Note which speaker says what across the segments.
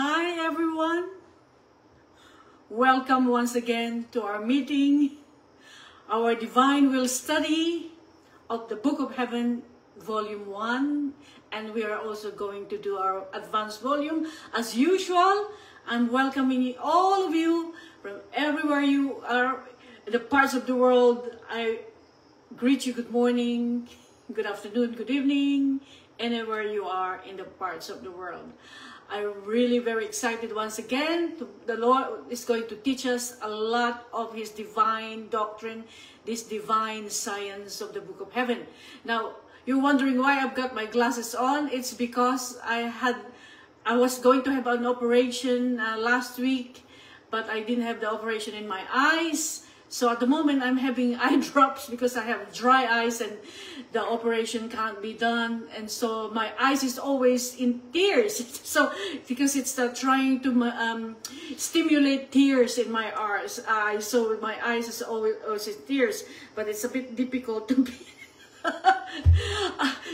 Speaker 1: Hi everyone, welcome once again to our meeting, our Divine Will study of the Book of Heaven, Volume 1, and we are also going to do our advanced volume. As usual, I'm welcoming all of you from everywhere you are, the parts of the world. I greet you good morning, good afternoon, good evening, anywhere you are in the parts of the world. I'm really very excited once again. The Lord is going to teach us a lot of His divine doctrine, this divine science of the Book of Heaven. Now, you're wondering why I've got my glasses on. It's because I was going to have an operation last week, but I didn't have the operation in my eyes. So at the moment, I'm having eye drops because I have dry eyes and the operation can't be done. And so my eyes is always in tears. So because it's trying to stimulate tears in my eyes. So my eyes is always in tears. But it's a bit difficult to be.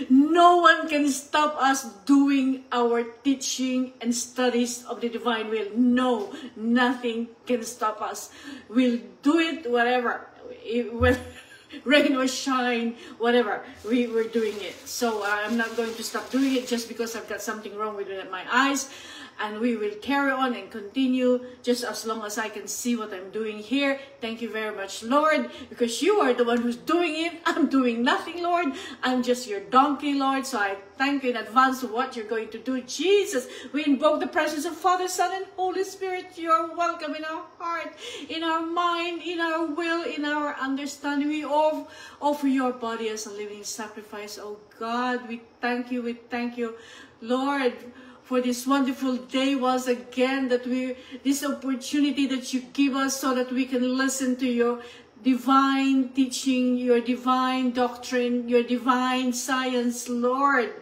Speaker 1: No one can stop us doing our teaching and studies of the divine will. No, nothing can stop us. We'll do it whatever. Rain or shine, whatever, we're doing it. So I'm not going to stop doing it just because I've got something wrong with my eyes. And we will carry on and continue just as long as I can see what I'm doing here. Thank you very much, Lord, because you are the one who's doing it. I'm doing nothing, Lord. I'm just your donkey, Lord. So I thank you in advance for what you're going to do. Jesus, we invoke the presence of Father, Son, and Holy Spirit. You're welcome in our heart, in our mind, in our will, in our understanding. We offer your body as a living sacrifice. Oh God, we thank you, Lord, for this wonderful day once again, this opportunity that you give us so that we can listen to your divine teaching, your divine doctrine, your divine science, Lord.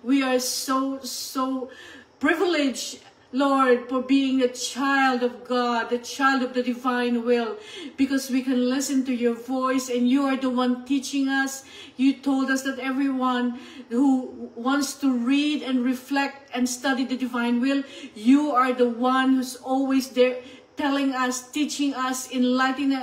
Speaker 1: We are so privileged, Lord, for being a child of God, a child of the divine will, because we can listen to your voice and you are the one teaching us. You told us that everyone who wants to read and reflect and study the divine will, you are the one who's always there, telling us, teaching us, enlightening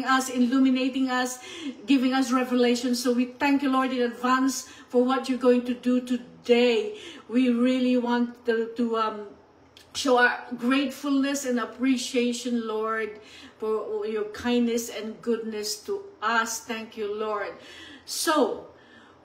Speaker 1: us, illuminating us, giving us revelation. So we thank you, Lord, in advance for what you're going to do today. We really want to show our gratefulness and appreciation, Lord, for your kindness and goodness to us. Thank you, Lord. So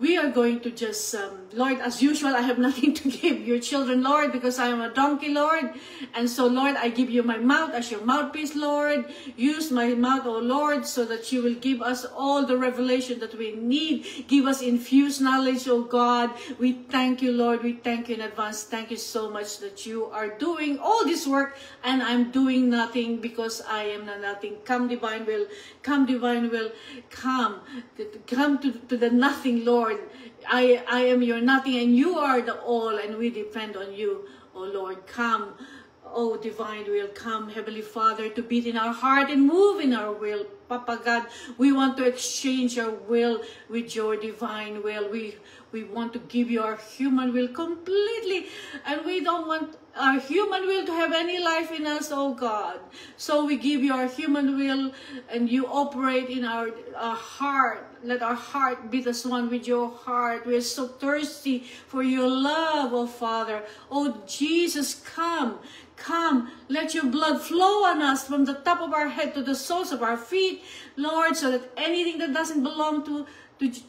Speaker 1: we are going to just, Lord, as usual, I have nothing to give your children, Lord, because I am a donkey, Lord. And so, Lord, I give you my mouth as your mouthpiece, Lord. Use my mouth, oh Lord, so that you will give us all the revelation that we need. Give us infused knowledge, oh God. We thank you, Lord. We thank you in advance. Thank you so much that you are doing all this work and I'm doing nothing because I am nothing. Come, divine will. Come, divine will. Come to the nothing, Lord. I am your nothing and you are the all and we depend on you, oh Lord. Come, oh divine will, come, Heavenly Father, to beat in our heart and move in our will. Papa God, we want to exchange our will with your divine will. We want to give you our human will completely, and we don't want our human will to have any life in us, oh God. So we give you our human will and you operate in our heart. Let our heart beat as one with your heart. We are so thirsty for your love, oh Father. Oh Jesus, come. Come, let your blood flow on us from the top of our head to the soles of our feet, Lord, so that anything that doesn't belong to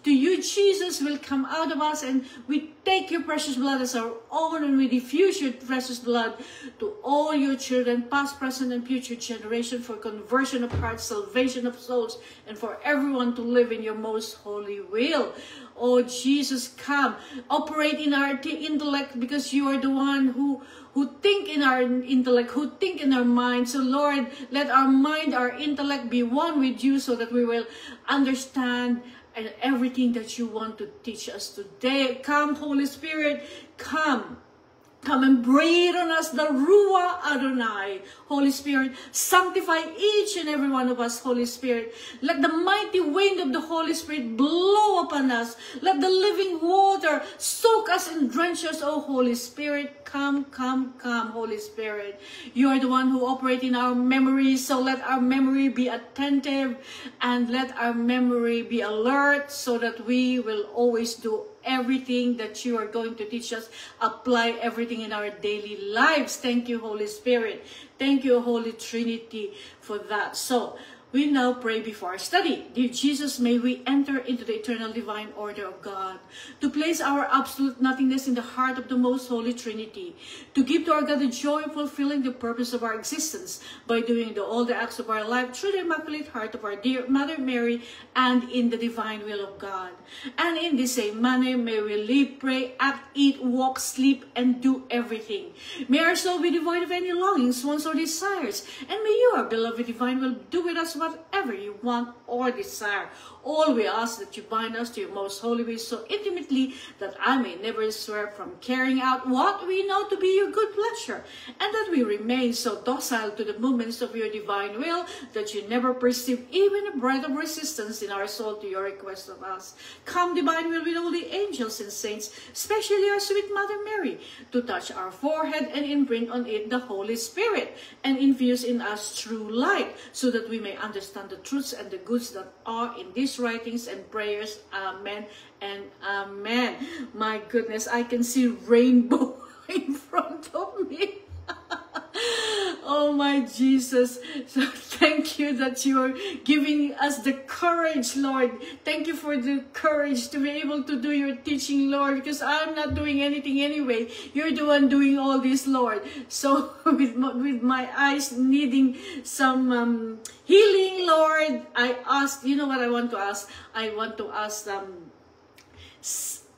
Speaker 1: you, Jesus, will come out of us, and we take your precious blood as our own, and we diffuse your precious blood to all your children, past, present, and future generation, for conversion of hearts, salvation of souls, and for everyone to live in your most holy will. Oh Jesus, come, operate in our intellect, because you are the one who think in our intellect, who think in our mind. So Lord, let our mind, our intellect be one with you, so that we will understand and everything that you want to teach us today. Come, Holy Spirit, come come and breathe on us the Ruach Adonai. Holy Spirit, sanctify each and every one of us, Holy Spirit. Let the mighty wind of the Holy Spirit blow upon us. Let the living water soak us and drench us, oh Holy Spirit. Come, come, come, Holy Spirit. You are the one who operates in our memory, so let our memory be attentive and let our memory be alert so that we will always do everything that you are going to teach us, apply everything in our daily lives. Thank you, Holy Spirit. Thank you, Holy Trinity, for that. So, we now pray before our study. Dear Jesus, may we enter into the eternal divine order of God, to place our absolute nothingness in the heart of the most Holy Trinity, to give to our God the joy of fulfilling the purpose of our existence by doing all the acts of our life through the Immaculate Heart of our dear Mother Mary and in the divine will of God. And in the same manner, may we live, pray, act, eat, walk, sleep, and do everything. May our soul be devoid of any longings, wants, or desires, and may you, our beloved divine, will do with us whatever you want or desire. All we ask that you bind us to your most holy way so intimately that I may never swerve from carrying out what we know to be your good pleasure, and that we remain so docile to the movements of your divine will that you never perceive even a breath of resistance in our soul to your request of us. Come, divine will, with all the angels and saints, especially our sweet Mother Mary, to touch our forehead and imprint on it the Holy Spirit, and infuse in us true light, so that we may understand the truths and the goods that are in these writings and prayers. Amen and amen. My goodness, I can see rainbow in front of me. Oh my Jesus. So thank you that you are giving us the courage, Lord. Thank you for the courage to be able to do your teaching, Lord, because I'm not doing anything anyway. You're the one doing all this, Lord. So with my eyes needing some healing, Lord, I asked, you know what I want to ask? I want to ask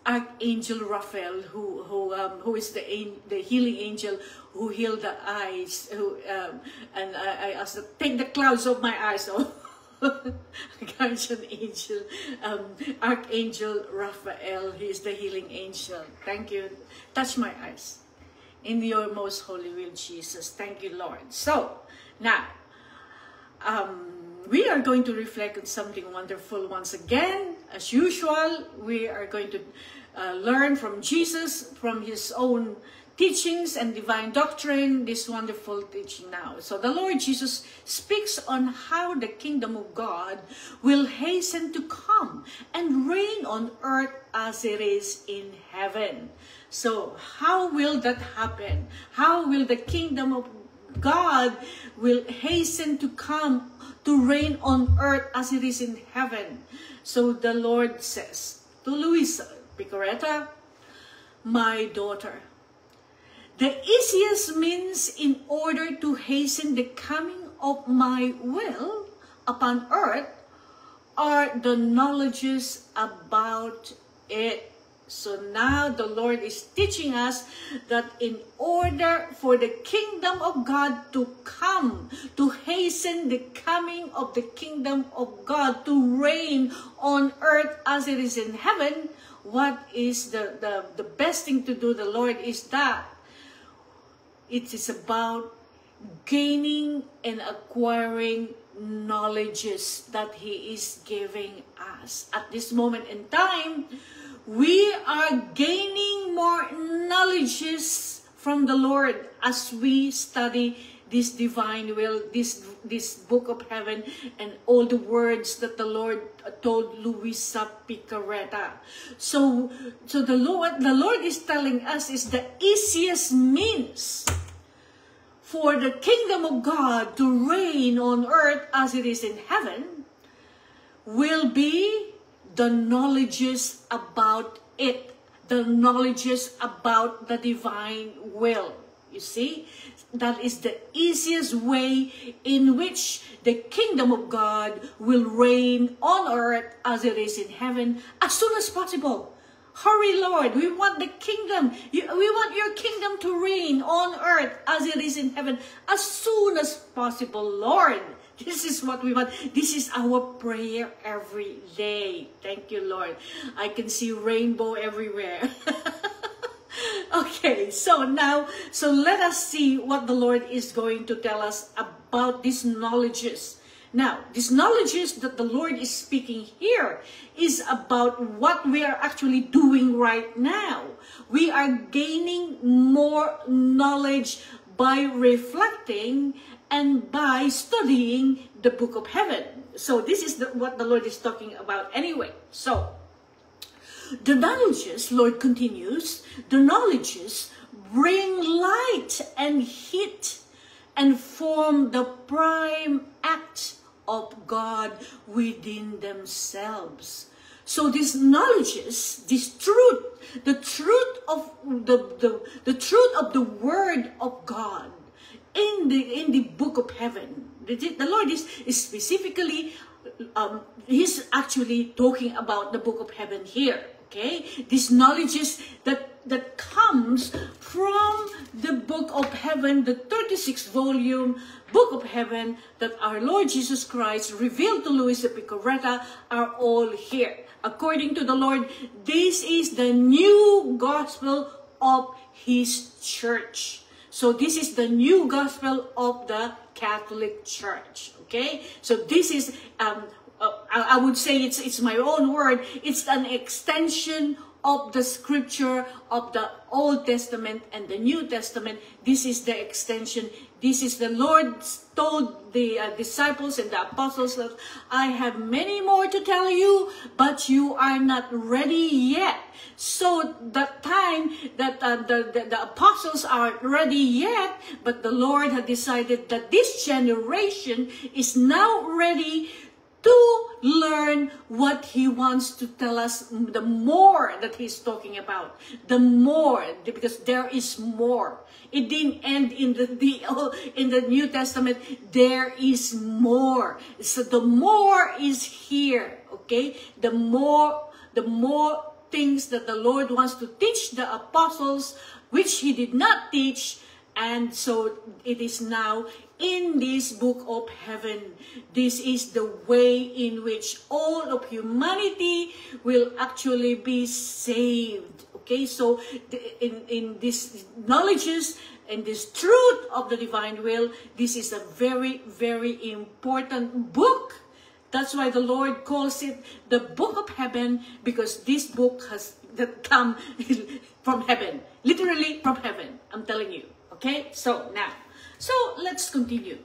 Speaker 1: Archangel Raphael, who is the healing angel who healed the eyes, and I asked him, take the clouds off my eyes. So guardian angel, Archangel Raphael, he is the healing angel. Thank you. Touch my eyes in your most holy will, Jesus. Thank you, Lord. So now we are going to reflect on something wonderful once again. As usual, we are going to learn from Jesus, from his own teachings and divine doctrine, this wonderful teaching now. So the Lord Jesus speaks on how the kingdom of God will hasten to come and reign on earth as it is in heaven. So how will that happen? How will the kingdom of God will hasten to come to reign on earth as it is in heaven? So the Lord says to Luisa Picaretta, my daughter, the easiest means in order to hasten the coming of my will upon earth are the knowledges about it. So now the Lord is teaching us that in order for the kingdom of God to come, to hasten the coming of the kingdom of God to reign on earth as it is in heaven, what is the best thing to do, the Lord, is that it is about gaining and acquiring knowledges that he is giving us. At this moment in time, we are gaining more knowledges from the Lord as we study this divine will, this book of heaven, and all the words that the Lord told Luisa Picaretta. So the Lord is telling us is the easiest means for the kingdom of God to reign on earth as it is in heaven will be the knowledges about it, the knowledges about the divine will. You see, that is the easiest way in which the kingdom of God will reign on earth as it is in heaven as soon as possible. Hurry, Lord, we want the kingdom. We want your kingdom to reign on earth as it is in heaven as soon as possible, Lord. This is what we want. This is our prayer every day. Thank you, Lord. I can see rainbow everywhere. Okay, so now, so let us see what the Lord is going to tell us about these knowledges. Now, these knowledges that the Lord is speaking here is about what we are actually doing right now. We are gaining more knowledge by reflecting and by studying the book of heaven. So this is what the Lord is talking about anyway. So, the knowledges, Lord continues, the knowledges bring light and heat and form the prime act of God within themselves. So these knowledges, this truth, the truth of the truth of the Word of God in the book of heaven. The Lord is specifically, He's actually talking about the book of heaven here. Okay, these knowledges that comes from the book of heaven, the 36th volume book of heaven that our Lord Jesus Christ revealed to Luis Epicoreta are all here. According to the Lord, this is the new gospel of His church. So this is the new gospel of the Catholic Church. Okay, so this is I would say it's my own word. It's an extension of the scripture of the Old Testament and the New Testament. This is the extension. This is the Lord told the disciples and the apostles that I have many more to tell you, but you are not ready yet. So the time that the apostles aren't ready yet, but the Lord had decided that this generation is now ready to learn what He wants to tell us, the more that He's talking about, the more, because there is more. It didn't end in the New Testament. There is more. So the more is here. Okay, the more things that the Lord wants to teach the apostles, which He did not teach, and so it is now in this book of heaven. This is the way in which all of humanity will actually be saved. Okay, so in these knowledges and this truth of the divine will, this is a very, very important book. That's why the Lord calls it the book of heaven, because this book has come from heaven, literally from heaven. I'm telling you. Okay, so now. So let's continue.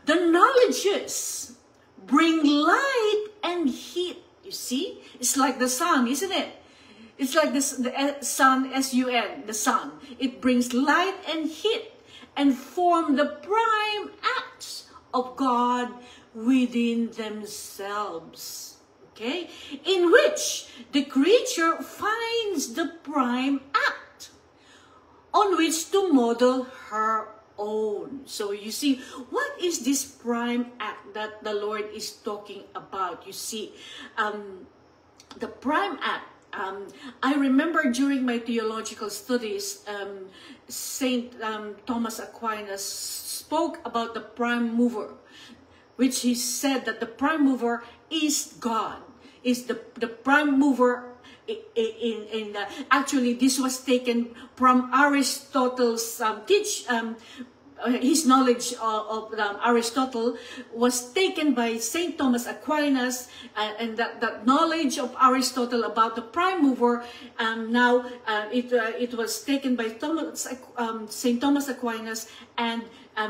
Speaker 1: The knowledges bring light and heat. You see, it's like the sun, isn't it? It's like this, the sun, S-U-N, the sun. It brings light and heat and form the prime acts of God within themselves. Okay, in which the creature finds the prime act on which to model her own. So you see, what is this prime act that the Lord is talking about? You see, the prime act, I remember during my theological studies, Saint Thomas Aquinas spoke about the prime mover, which he said that the prime mover is God, is the prime mover. Actually, this was taken from Aristotle's his knowledge of Aristotle was taken by Saint Thomas Aquinas, and that knowledge of Aristotle about the prime mover, now it was taken by Saint Thomas Aquinas and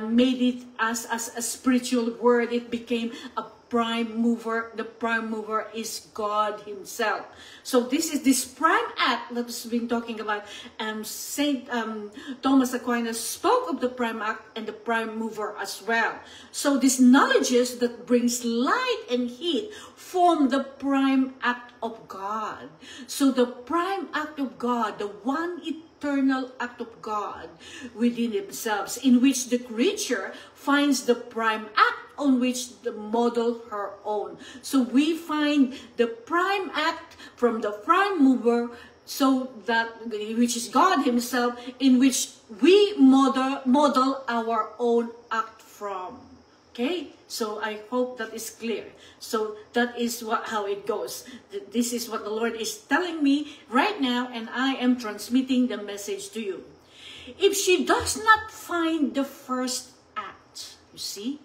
Speaker 1: made it as a spiritual word. It became a prime mover. The prime mover is God Himself. So this is this prime act that has been talking about. Saint Thomas Aquinas spoke of the prime act and the prime mover as well. So these knowledges that brings light and heat form the prime act of God. So the prime act of God, the one eternal act of God within themselves, in which the creature finds the prime act on which to model her own. So we find the prime act from the prime mover, so that which is God Himself, in which we model our own act from. Okay, so I hope that is clear. So that is how it goes. This is what the Lord is telling me right now, and I am transmitting the message to you. If she does not find the first act, you see,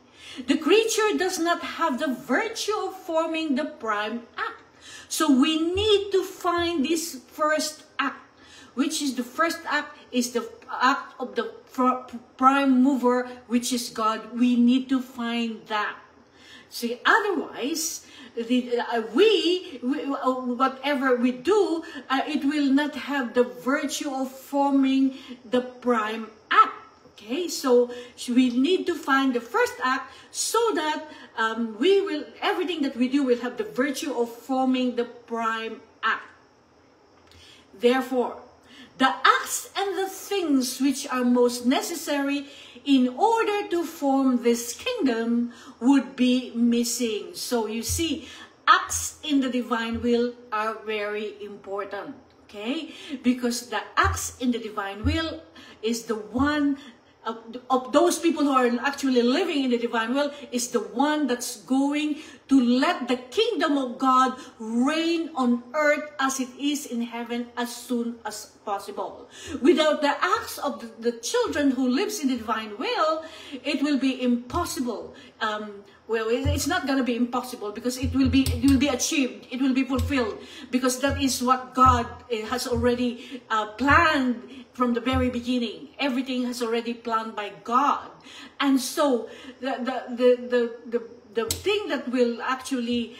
Speaker 1: the creature does not have the virtue of forming the prime act. So we need to find this first act, which is the first act is the act of the prime mover, which is God. We need to find that. See, otherwise, whatever we do, it will not have the virtue of forming the prime act. Okay, so we need to find the first act so that everything that we do will have the virtue of forming the prime act. Therefore, the acts and the things which are most necessary in order to form this kingdom would be missing. So you see, acts in the divine will are very important, okay? Because the acts in the divine will is the one of those people who are actually living in the divine will is the one that's going to let the kingdom of God reign on earth as it is in heaven as soon as possible. Without the acts of the children who lives in the divine will, it will be impossible. Well, it's not going to be impossible because it will be achieved. It will be fulfilled because that is what God has already planned from the very beginning. Everything has already planned by God, and so the thing that will actually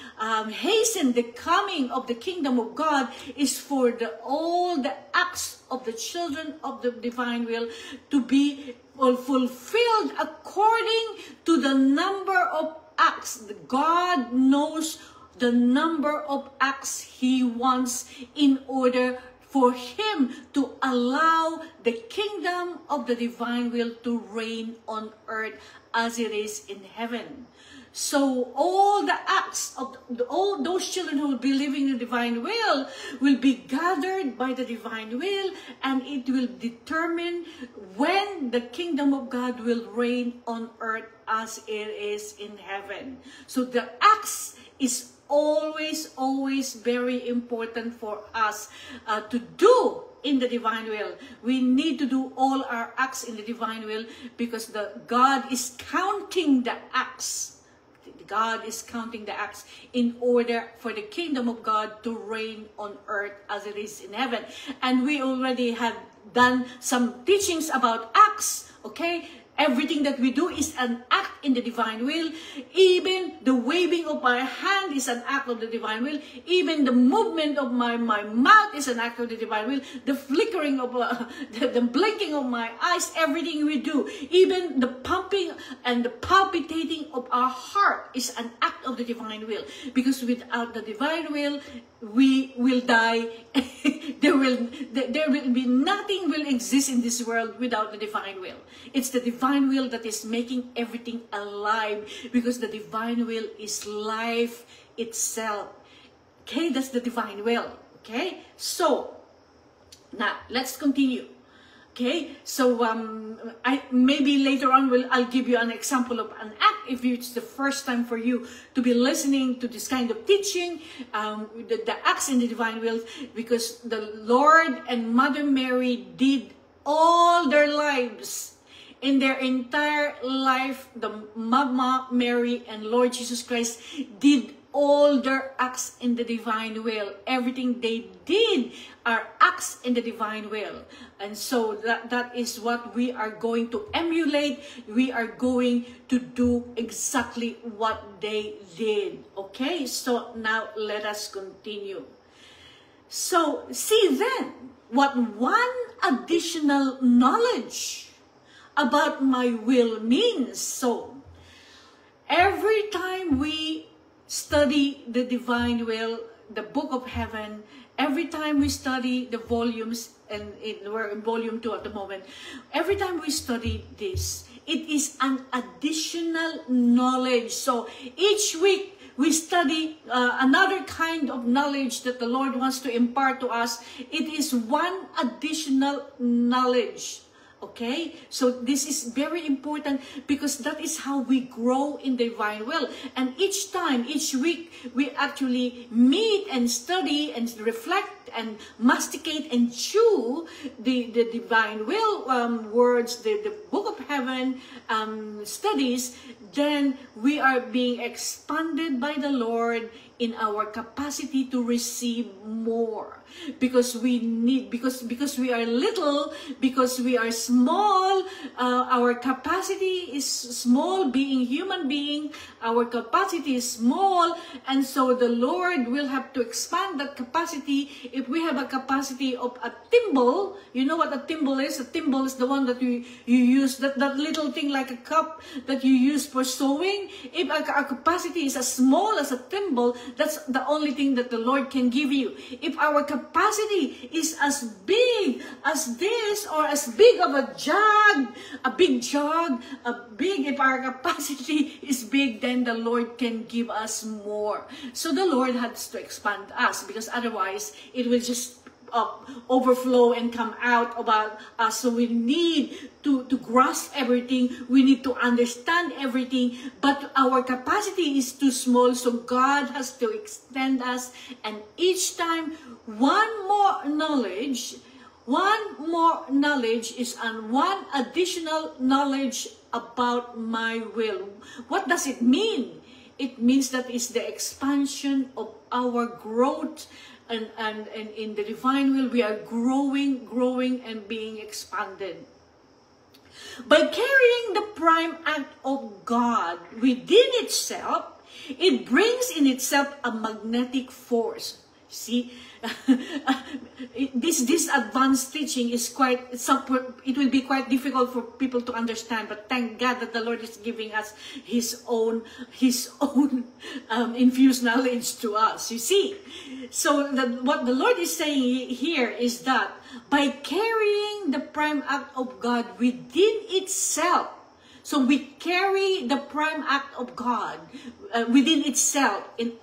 Speaker 1: hasten the coming of the kingdom of God is for all the acts of the children of the divine will to be fulfilled according to the number of acts. God knows the number of acts He wants in order for Him to allow the kingdom of the divine will to reign on earth as it is in heaven. So all the acts of all those children who will be living in the divine will be gathered by the divine will, and it will determine when the kingdom of God will reign on earth as it is in heaven. So the acts is always very important for us to do in the divine will. We need to do all our acts in the divine will because God is counting the acts. God is counting the acts in order for the kingdom of God to reign on earth as it is in heaven. And we already have done some teachings about acts, okay? Everything that we do is an act in the divine will. Even the waving of my hand is an act of the divine will. Even the movement of my mouth is an act of the divine will. The flickering of, the blinking of my eyes, everything we do. Even the pumping and the palpitating of our heart is an act of the divine will. Because without the divine will, we will die. There will be nothing will exist in this world without the divine will. It's the divine will that is making everything alive because the divine will is life itself. Okay, that's the divine will. Okay, so now let's continue. Okay, so maybe later on I'll give you an example of an act if it's the first time for you to be listening to this kind of teaching, the acts in the divine will, because the Lord and Mother Mary did all their lives. In their entire life, the Mama Mary and Lord Jesus Christ did all their acts in the divine will. Everything they did are acts in the divine will. And so that is what we are going to emulate. We are going to do exactly what they did. Okay, so now let us continue. So see then what one additional knowledge about my will means. So every time we study the divine will, the book of heaven, every time we study the volumes, and we're in volume 2 at the moment, every time we study this, it is an additional knowledge. So each week we study another kind of knowledge that the Lord wants to impart to us. It is one additional knowledge Okay, so this is very important because that is how we grow in the divine will. And each time, each week, we actually meet and study and reflect and masticate and chew the divine will words, the book of heaven studies. Then we are being expanded by the Lord in our capacity to receive more, because we need, because we are little, because we are small, our capacity is small. Being human being, our capacity is small, and so the Lord will have to expand that capacity. If we have a capacity of a thimble, you know what a thimble is? A thimble is the one that you use, that little thing like a cup that you use for sewing. If our capacity is as small as a thimble, that's the only thing that the Lord can give you. If our capacity is as big as this, or as big of a jug, if our capacity is big, then the Lord can give us more. So the Lord has to expand us, because otherwise it will just overflow and come out about us. So we need to grasp everything. We need to understand everything, but our capacity is too small, so God has to extend us. And each time, one more knowledge is on one additional knowledge about my will. What does it mean? It means that it's the expansion of our growth. And in the divine will, we are growing and being expanded. By carrying the prime act of God within itself, it brings in itself a magnetic force. See, this advanced teaching is it will be quite difficult for people to understand, but thank God that the Lord is giving us His own infused knowledge to us. You see, so what the Lord is saying here is that by carrying the prime act of God within itself, so we carry the prime act of God within itself, with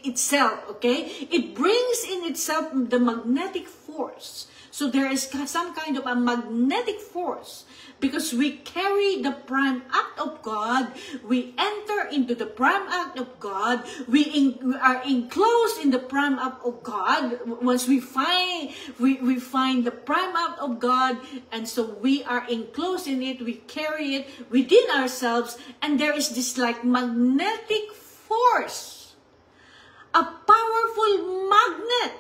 Speaker 1: itself. Okay, it brings in itself the magnetic force. So there is some kind of a magnetic force, because we carry the prime act of God. We enter into the prime act of God. We are enclosed in the prime act of God. Once we find the prime act of God, and so we are enclosed in it. We carry it within ourselves, and there is this like magnetic force, a powerful magnet,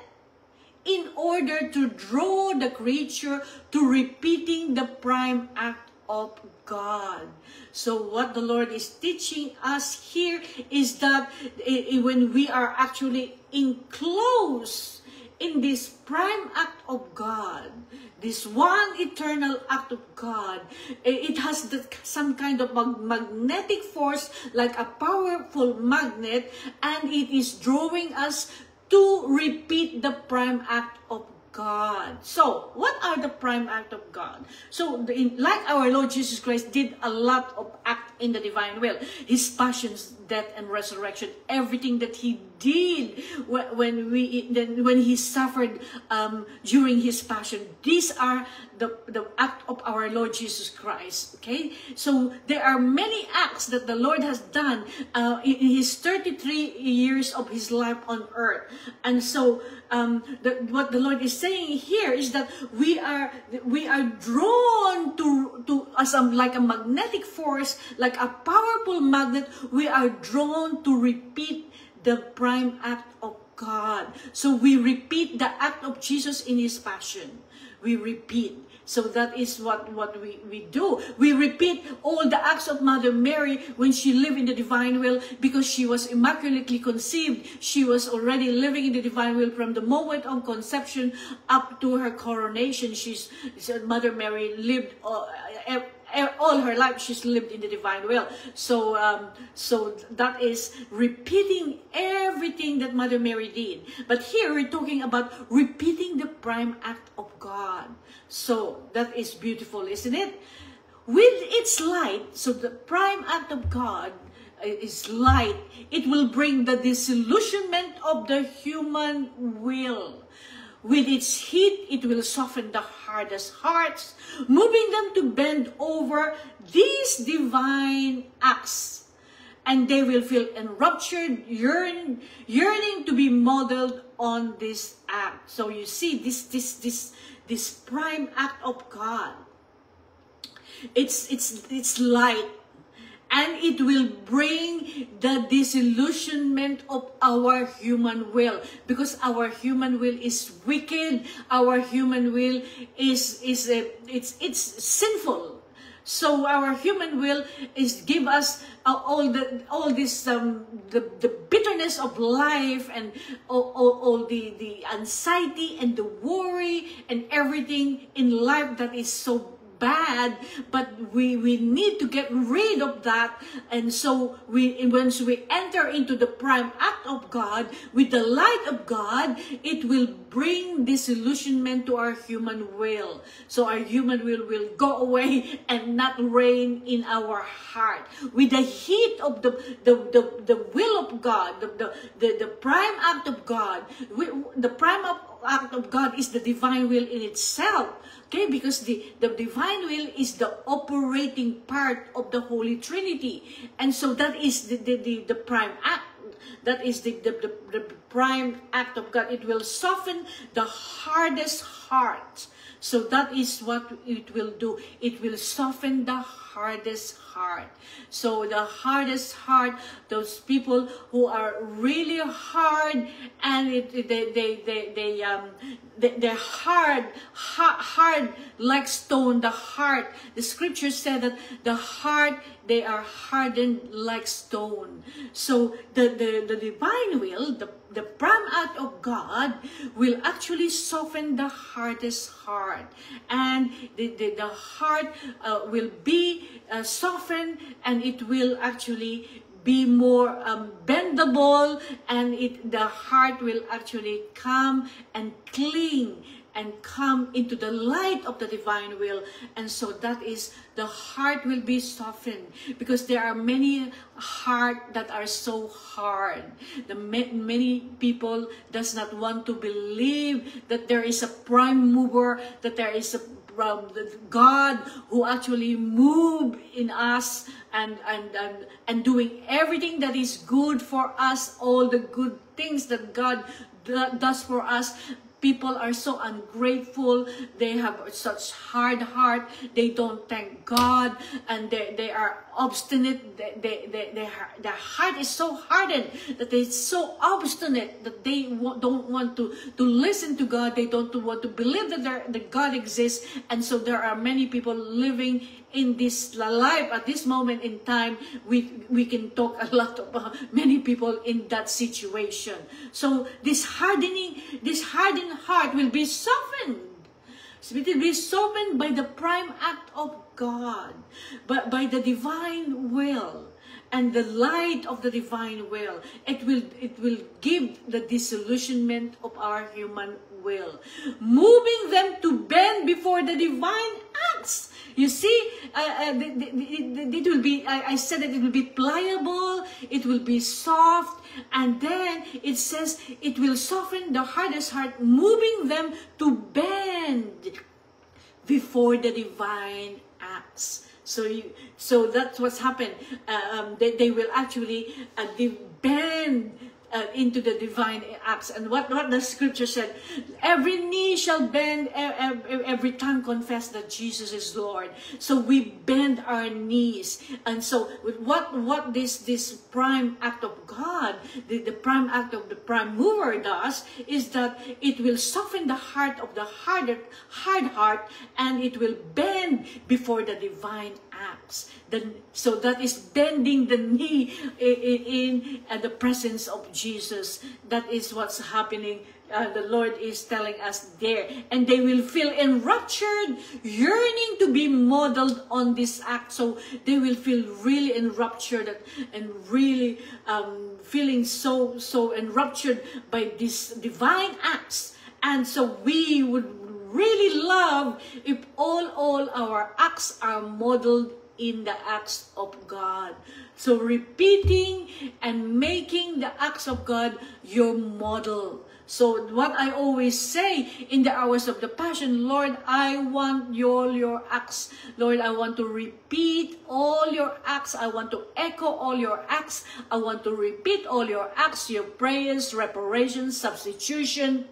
Speaker 1: in order to draw the creature to repeating the prime act of God. So what the Lord is teaching us here is that when we are actually enclosed in this prime act of God, this one eternal act of God, it has some kind of magnetic force, like a powerful magnet, and it is drawing us to repeat the prime act of God. So, what are the prime act of God? So, like our Lord Jesus Christ did a lot of act in the divine will. His passions, death, and resurrection, everything that He did when He suffered during His passion. These are the act of our Lord Jesus Christ. Okay, so there are many acts that the Lord has done in His 33 years of His life on earth. And so what the Lord is saying here is that we are drawn to as like a magnetic force, like a powerful magnet. We are drawn to repeat the prime act of God. So we repeat the act of Jesus in His passion. We repeat. So that is what we do. We repeat all the acts of Mother Mary when she lived in the divine will, because she was immaculately conceived. She was already living in the divine will from the moment of conception up to her coronation. Mother Mary lived all her life. She's lived in the divine will. So that is repeating everything that Mother Mary did. But here we're talking about repeating the prime act of God. So that is beautiful, isn't it? With its light, so the prime act of God is light. It will bring the disillusionment of the human will. With its heat, it will soften the hardest hearts, moving them to bend over these divine acts. And they will feel enraptured, yearning to be modeled on this act. So you see, this prime act of God, it's light, and it will bring the disillusionment of our human will, because our human will is wicked. Our human will is it's sinful. So our human will is give us all this the bitterness of life, and all the anxiety and the worry and everything in life that is so bad. But we need to get rid of that. And so once we enter into the prime act of God with the light of God, it will bring disillusionment to our human will. So our human will go away and not reign in our heart. With the heat of the will of God, the prime act of God, the prime act of God is the divine will in itself. Okay, because the divine will is the operating part of the Holy Trinity. And so that is the prime act. That is the prime act of God. It will soften the hardest heart. So that is what it will do. It will soften the hardest heart. So the hardest heart, those people who are really hard, and they're hard like stone. The heart, the scripture said that the heart, they are hardened like stone. So the divine will, the prime act of God will actually soften the hardest heart, and the heart will be softened, and it will actually be more bendable, and the heart will actually come and cling and come into the light of the divine will. And so that is, the heart will be softened, because there are many hearts that are so hard. Many people does not want to believe that there is a prime mover, that there is a God who actually moved in us and doing everything that is good for us, all the good things that God does for us. People are so ungrateful. They have such hard heart. They don't thank God, and they are obstinate. Their heart is so hardened that they're so obstinate that they don't want to listen to God. They don't want to believe that God exists. And so there are many people living in this life at this moment in time. We can talk a lot about many people in that situation. So this hardened heart will be softened. It will be softened by the prime act of God, but by the divine will and the light of the divine will. It will give the disillusionment of our human will, moving them to bend before the divine acts. You see, it will be, I said that it will be pliable, it will be soft, and then it says it will soften the hardest heart, moving them to bend before the divine acts. So that's what's happened. They will actually bend into the divine acts. And what the scripture said, every knee shall bend, every tongue confess that Jesus is Lord. So we bend our knees. And so what this prime act of God, the prime act of the prime mover does, is that it will soften the heart of the hard heart, and it will bend before the divine acts. So that is bending the knee in the presence of Jesus. That is what's happening. The Lord is telling us there. And they will feel enraptured, yearning to be modeled on this act. So they will feel really enraptured and really feeling so enraptured by these divine acts. And so we would really love if all our acts are modeled in the acts of God. So repeating and making the acts of God your model. So what I always say in the hours of the Passion, Lord, I want all your acts. Lord, I want to repeat all your acts. I want to echo all your acts. I want to repeat all your acts, your prayers, reparations, substitution,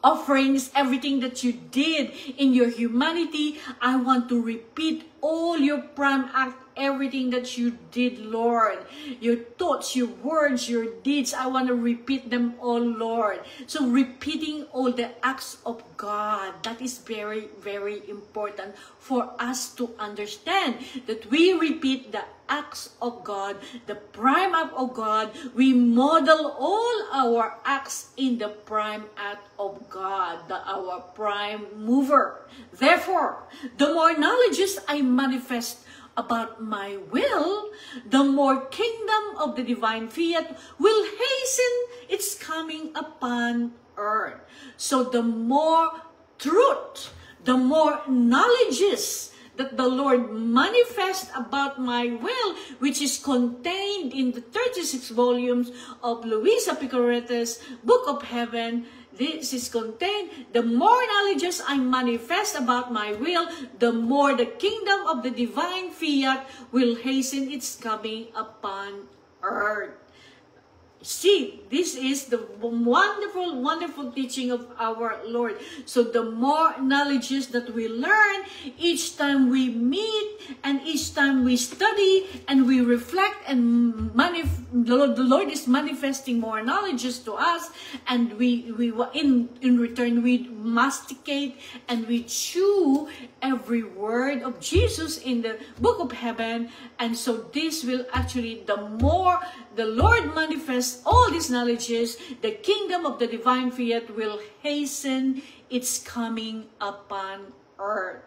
Speaker 1: offerings, everything that you did in your humanity. I want to repeat all your prime act, everything that you did, Lord. Your thoughts, your words, your deeds, I want to repeat them all, Lord. So repeating all the acts of God, that is very, very important for us to understand, that we repeat the acts of God, the prime act of God. We model all our acts in the prime act of God, our prime mover. Therefore, the more knowledges I manifest about my will, the more kingdom of the divine fiat will hasten its coming upon earth. So the more truth, the more knowledges that the Lord manifests about my will, which is contained in the 36 volumes of Luisa Picarretta's Book of Heaven. This is contained. The more knowledges I manifest about my will, the more the kingdom of the divine fiat will hasten its coming upon earth. See, this is the wonderful, wonderful teaching of our Lord. So the more knowledges that we learn, each time we meet and each time we study and we reflect, and the Lord is manifesting more knowledges to us, and we in return we masticate and we chew every word of Jesus in the Book of Heaven. And so this will actually, the more the Lord manifests all these knowledges, the kingdom of the divine fiat will hasten its coming upon earth.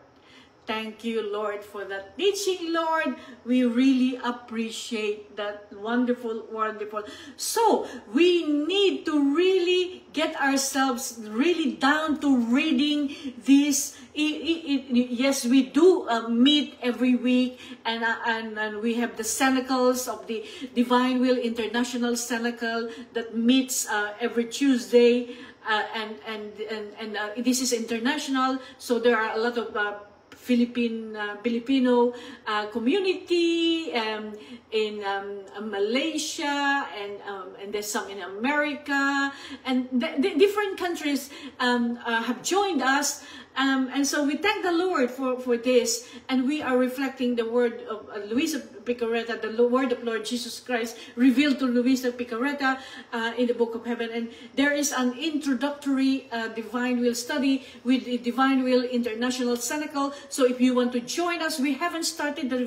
Speaker 1: Thank you, Lord, for that teaching, Lord. We really appreciate that. Wonderful, wonderful. So, we need to really get ourselves really down to reading this. Yes, we do meet every week, and we have the Cenacles of the Divine Will International Cenacle that meets every Tuesday, and this is international, so there are a lot of Filipino community in Malaysia, and there's some in America, and the different countries have joined us. And so we thank the Lord for this, and we are reflecting the word of Luisa Picarretta, the word of Lord Jesus Christ revealed to Luisa Picarretta in the Book of Heaven. And there is an introductory Divine Will study with the Divine Will International Cenacle. So if you want to join us, we haven't started the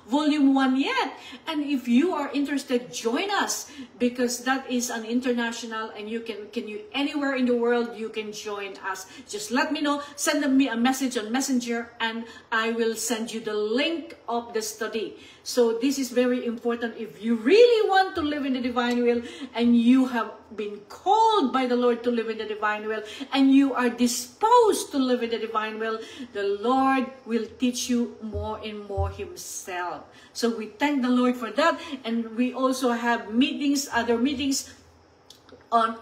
Speaker 1: volume 1 yet, and if you are interested, join us, because that is an international, and you can anywhere in the world you can join us. Just let me know. Send me a message on Messenger, and I will send you the link of the study. So this is very important. If you really want to live in the divine will, and you have been called by the Lord to live in the divine will, and you are disposed to live in the divine will, the Lord will teach you more and more himself. So we thank the Lord for that. And we also have meetings, other meetings on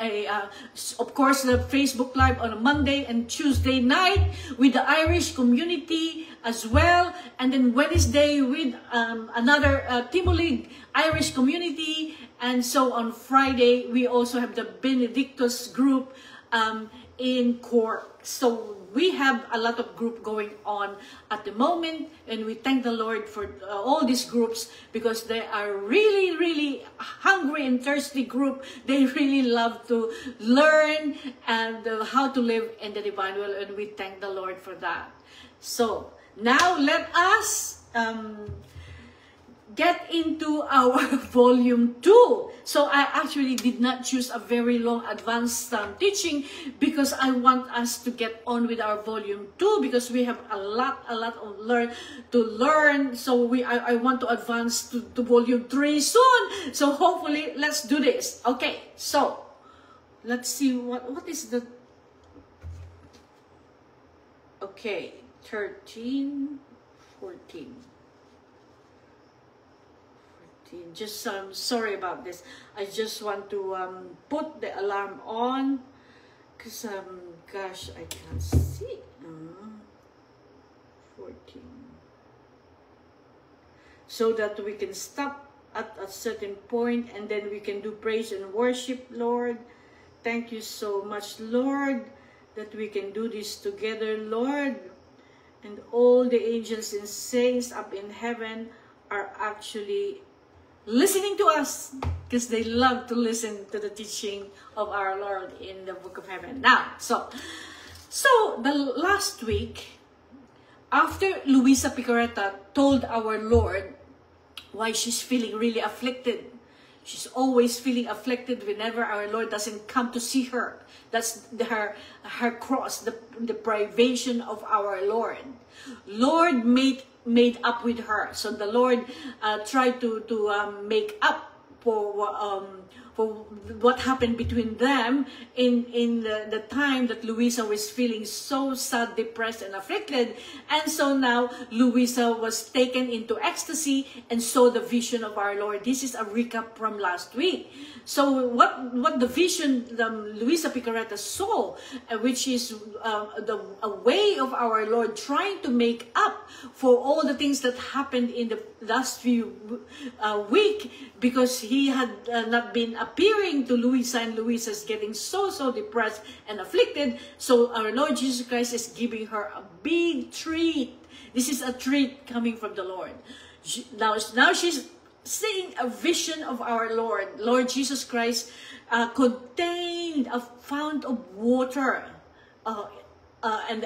Speaker 1: of course, the Facebook Live on a Monday and Tuesday night with the Irish community as well, and then Wednesday with another Timoleague Irish community, and so on Friday we also have the Benedictus group in Cork. So we have a lot of group going on at the moment, and we thank the Lord for all these groups, because they are really, really hungry and thirsty group. They really love to learn and how to live in the divine will, and we thank the Lord for that. So now let us get into our volume 2. So I actually did not choose a very long advanced teaching, because I want us to get on with our volume 2, because we have a lot of to learn. So I want to advance to volume 3 soon. So hopefully let's do this. Okay, so let's see what is the, okay, 13, 14. 14. Just sorry about this. I just want to put the alarm on because gosh, I can't see. 14. So that we can stop at a certain point and then we can do praise and worship, Lord. Thank you so much, Lord, that we can do this together, Lord. And all the angels and saints up in heaven are actually listening to us because they love to listen to the teaching of our Lord in the book of heaven. Now, so the last week, after Luisa Picarreta told our Lord why she's feeling really afflicted, she's always feeling afflicted whenever our Lord doesn't come to see her. That's her cross, the privation of our Lord. Lord made up with her. So the Lord tried to make up for what happened between them in the time that Luisa was feeling so sad, depressed, and afflicted. And so now Luisa was taken into ecstasy and saw the vision of our Lord. This is a recap from last week. So what the vision Luisa Picarreta saw, which is a way of our Lord trying to make up for all the things that happened in the last few week, because he had not been appearing to Luisa, and Luisa's getting so depressed and afflicted. So our Lord Jesus Christ is giving her a big treat. This is a treat coming from the Lord. Now she's seeing a vision of our Lord Jesus Christ, contained a fount of water and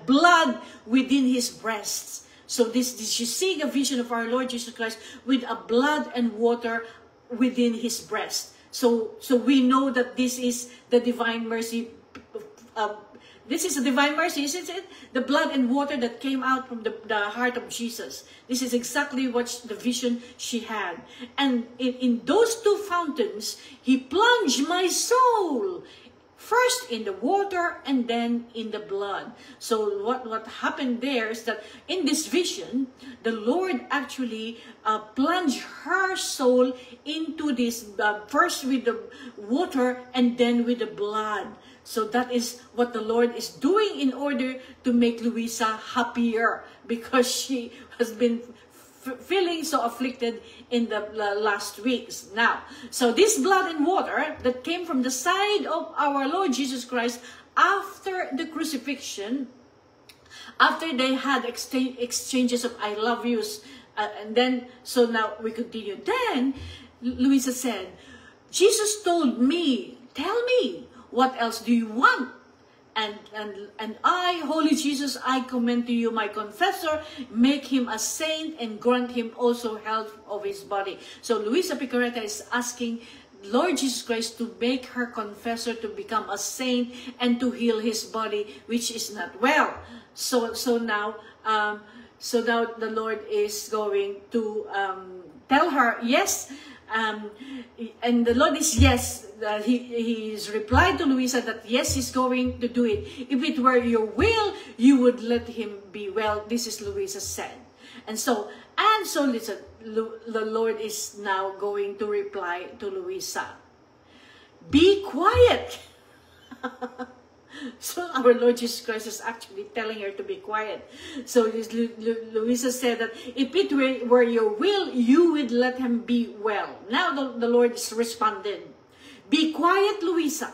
Speaker 1: blood within his breasts. So she's seeing a vision of our Lord Jesus Christ with a blood and water within his breast. So we know that this is the divine mercy. This is a divine mercy, isn't it? The blood and water that came out from the heart of Jesus. This is exactly what the vision she had. And in those two fountains, he plunged my soul. First in the water and then in the blood. So what happened there is that in this vision, the Lord actually plunged her soul into this, first with the water and then with the blood. So that is what the Lord is doing in order to make Luisa happier, because she has been feeling so afflicted in the last weeks. Now, so this blood and water that came from the side of our Lord Jesus Christ after the crucifixion, after they had exchanges of I love yous, and then, so now we continue. Then, Luisa said, Jesus told me, tell me, what else do you want? And I, Holy Jesus, I commend to you my confessor, make him a saint and grant him also health of his body. So Luisa Picarreta is asking Lord Jesus Christ to make her confessor to become a saint and to heal his body, which is not well. So now the Lord is going to tell her yes. And the Lord is yes. He's replied to Luisa that yes, he's going to do it. If it were your will, you would let him be well. This is Luisa said. And so listen, the Lord is now going to reply to Luisa. Be quiet. So our Lord Jesus Christ is actually telling her to be quiet. So Luisa said that if it were your will, you would let him be well. Now the Lord is responding. Be quiet, Luisa.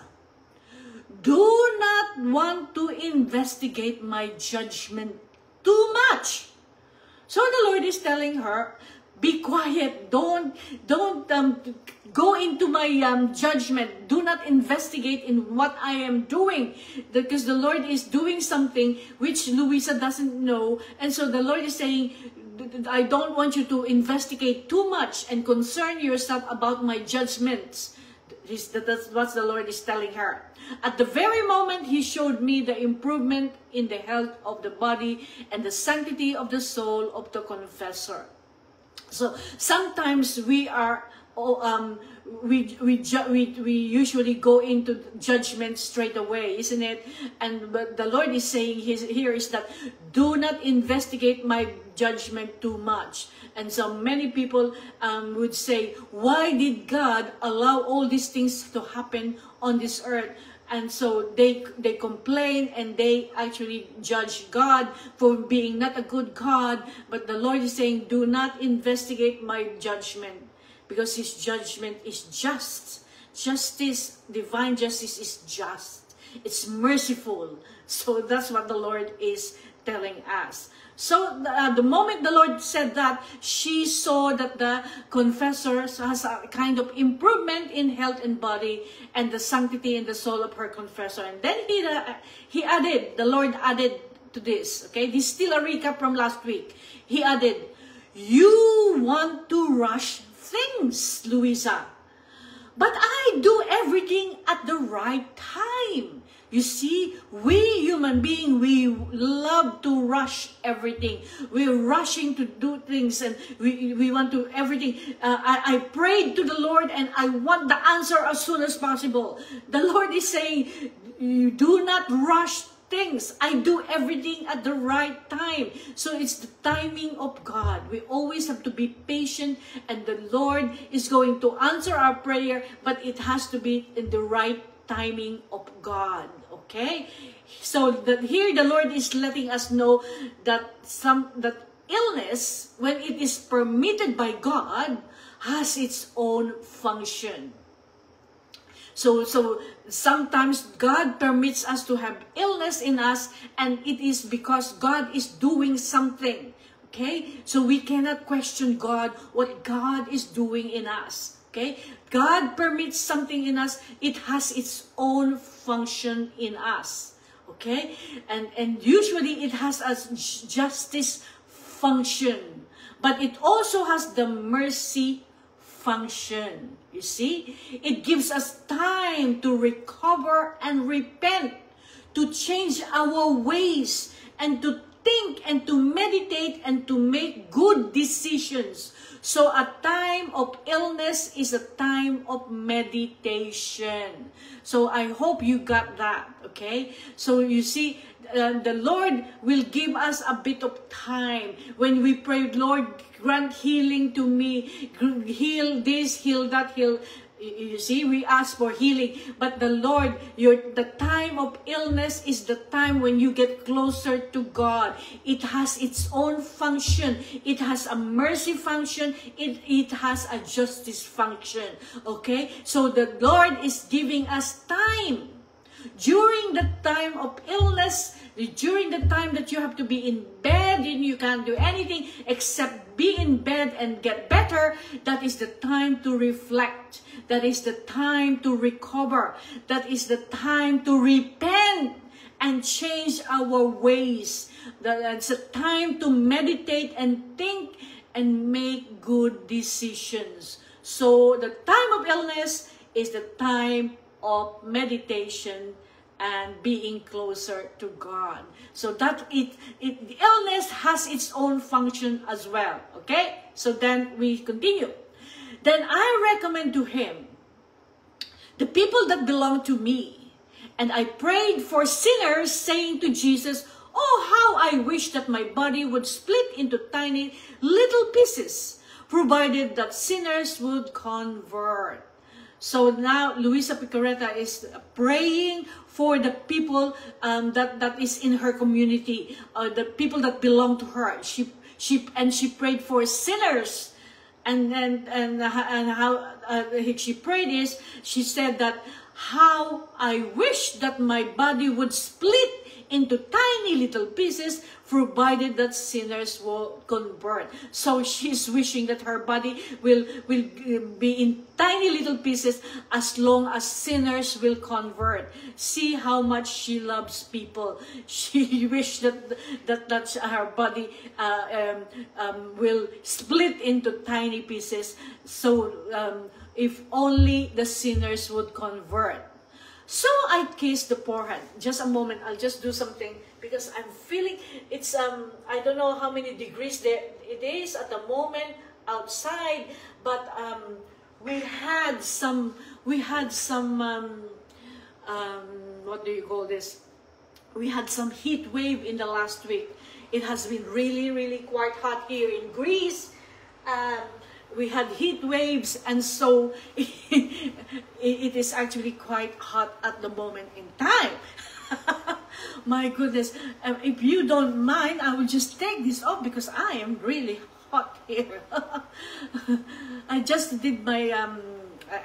Speaker 1: Do not want to investigate my judgment too much. So the Lord is telling her, be quiet. Don't go into my judgment. Do not investigate in what I am doing, because the Lord is doing something which Luisa doesn't know. And so the Lord is saying, I don't want you to investigate too much and concern yourself about my judgments. That's what the Lord is telling her. At the very moment he showed me the improvement in the health of the body and the sanctity of the soul of the confessor. So sometimes we are we usually go into judgment straight away, isn't it? And but the Lord is saying here is that do not investigate my judgment too much. And so many people would say, why did God allow all these things to happen on this earth? And so they complain and they actually judge God for being not a good God. But the Lord is saying, do not investigate my judgment, because his judgment is just. Justice, divine justice is just. It's merciful. So that's what the Lord is telling us. So the moment the Lord said that, she saw that the confessor has a kind of improvement in health and body and the sanctity in the soul of her confessor. And then he added, the Lord added to this, okay? This is still a recap from last week. He added, you want to rush things, Louisa, but I do everything at the right time. You see, we human beings, we love to rush everything. We're rushing to do things and we want to everything. I prayed to the Lord and I want the answer as soon as possible. The Lord is saying, you do not rush things. I do everything at the right time. So it's the timing of God. We always have to be patient, and the Lord is going to answer our prayer, but it has to be in the right timing of God. Okay? So that here the Lord is letting us know that that illness, when it is permitted by God, has its own function. So sometimes God permits us to have illness in us, and it is because God is doing something. Okay? So we cannot question God, what God is doing in us. Okay? God permits something in us, it has its own function in us. Okay? And usually it has a justice function, but it also has the mercy function. You see, it gives us time to recover and repent, to change our ways, and to think and to meditate and to make good decisions. So a time of illness is a time of meditation. So I hope you got that, okay? So you see, the Lord will give us a bit of time. When we pray, Lord, grant healing to me, heal this, heal that, heal. You see, we ask for healing, but the Lord, the time of illness is the time when you get closer to God. It has its own function. It has a mercy function. It has a justice function. Okay? So the Lord is giving us time. During the time of illness, during the time that you have to be in bed and you can't do anything except be in bed and get better, that is the time to reflect. That is the time to recover. That is the time to repent and change our ways. That's a time to meditate and think and make good decisions. So the time of illness is the time of meditation and being closer to God. So that the illness has its own function as well. Okay? So then we continue. Then I recommend to him the people that belong to me. And I prayed for sinners, saying to Jesus, oh, how I wish that my body would split into tiny little pieces, provided that sinners would convert. So now Luisa Picareta is praying for the people that is in her community, the people that belong to her. She prayed for sinners, and how she prayed is, she said that how I wish that my body would split into tiny little pieces, provided that sinners will convert. So she's wishing that her body will be in tiny little pieces as long as sinners will convert. See how much she loves people. She wished that her body will split into tiny pieces. So if only the sinners would convert. So I kissed the forehead. Just a moment, I'll just do something because I'm feeling it's I don't know how many degrees there it is at the moment outside, but we had some, what do you call this? We had some heat wave in the last week. It has been really, really quite hot here in Greece. We had heat waves, and so it is actually quite hot at the moment in time. My goodness, if you don't mind, I will just take this off because I am really hot here. I just did my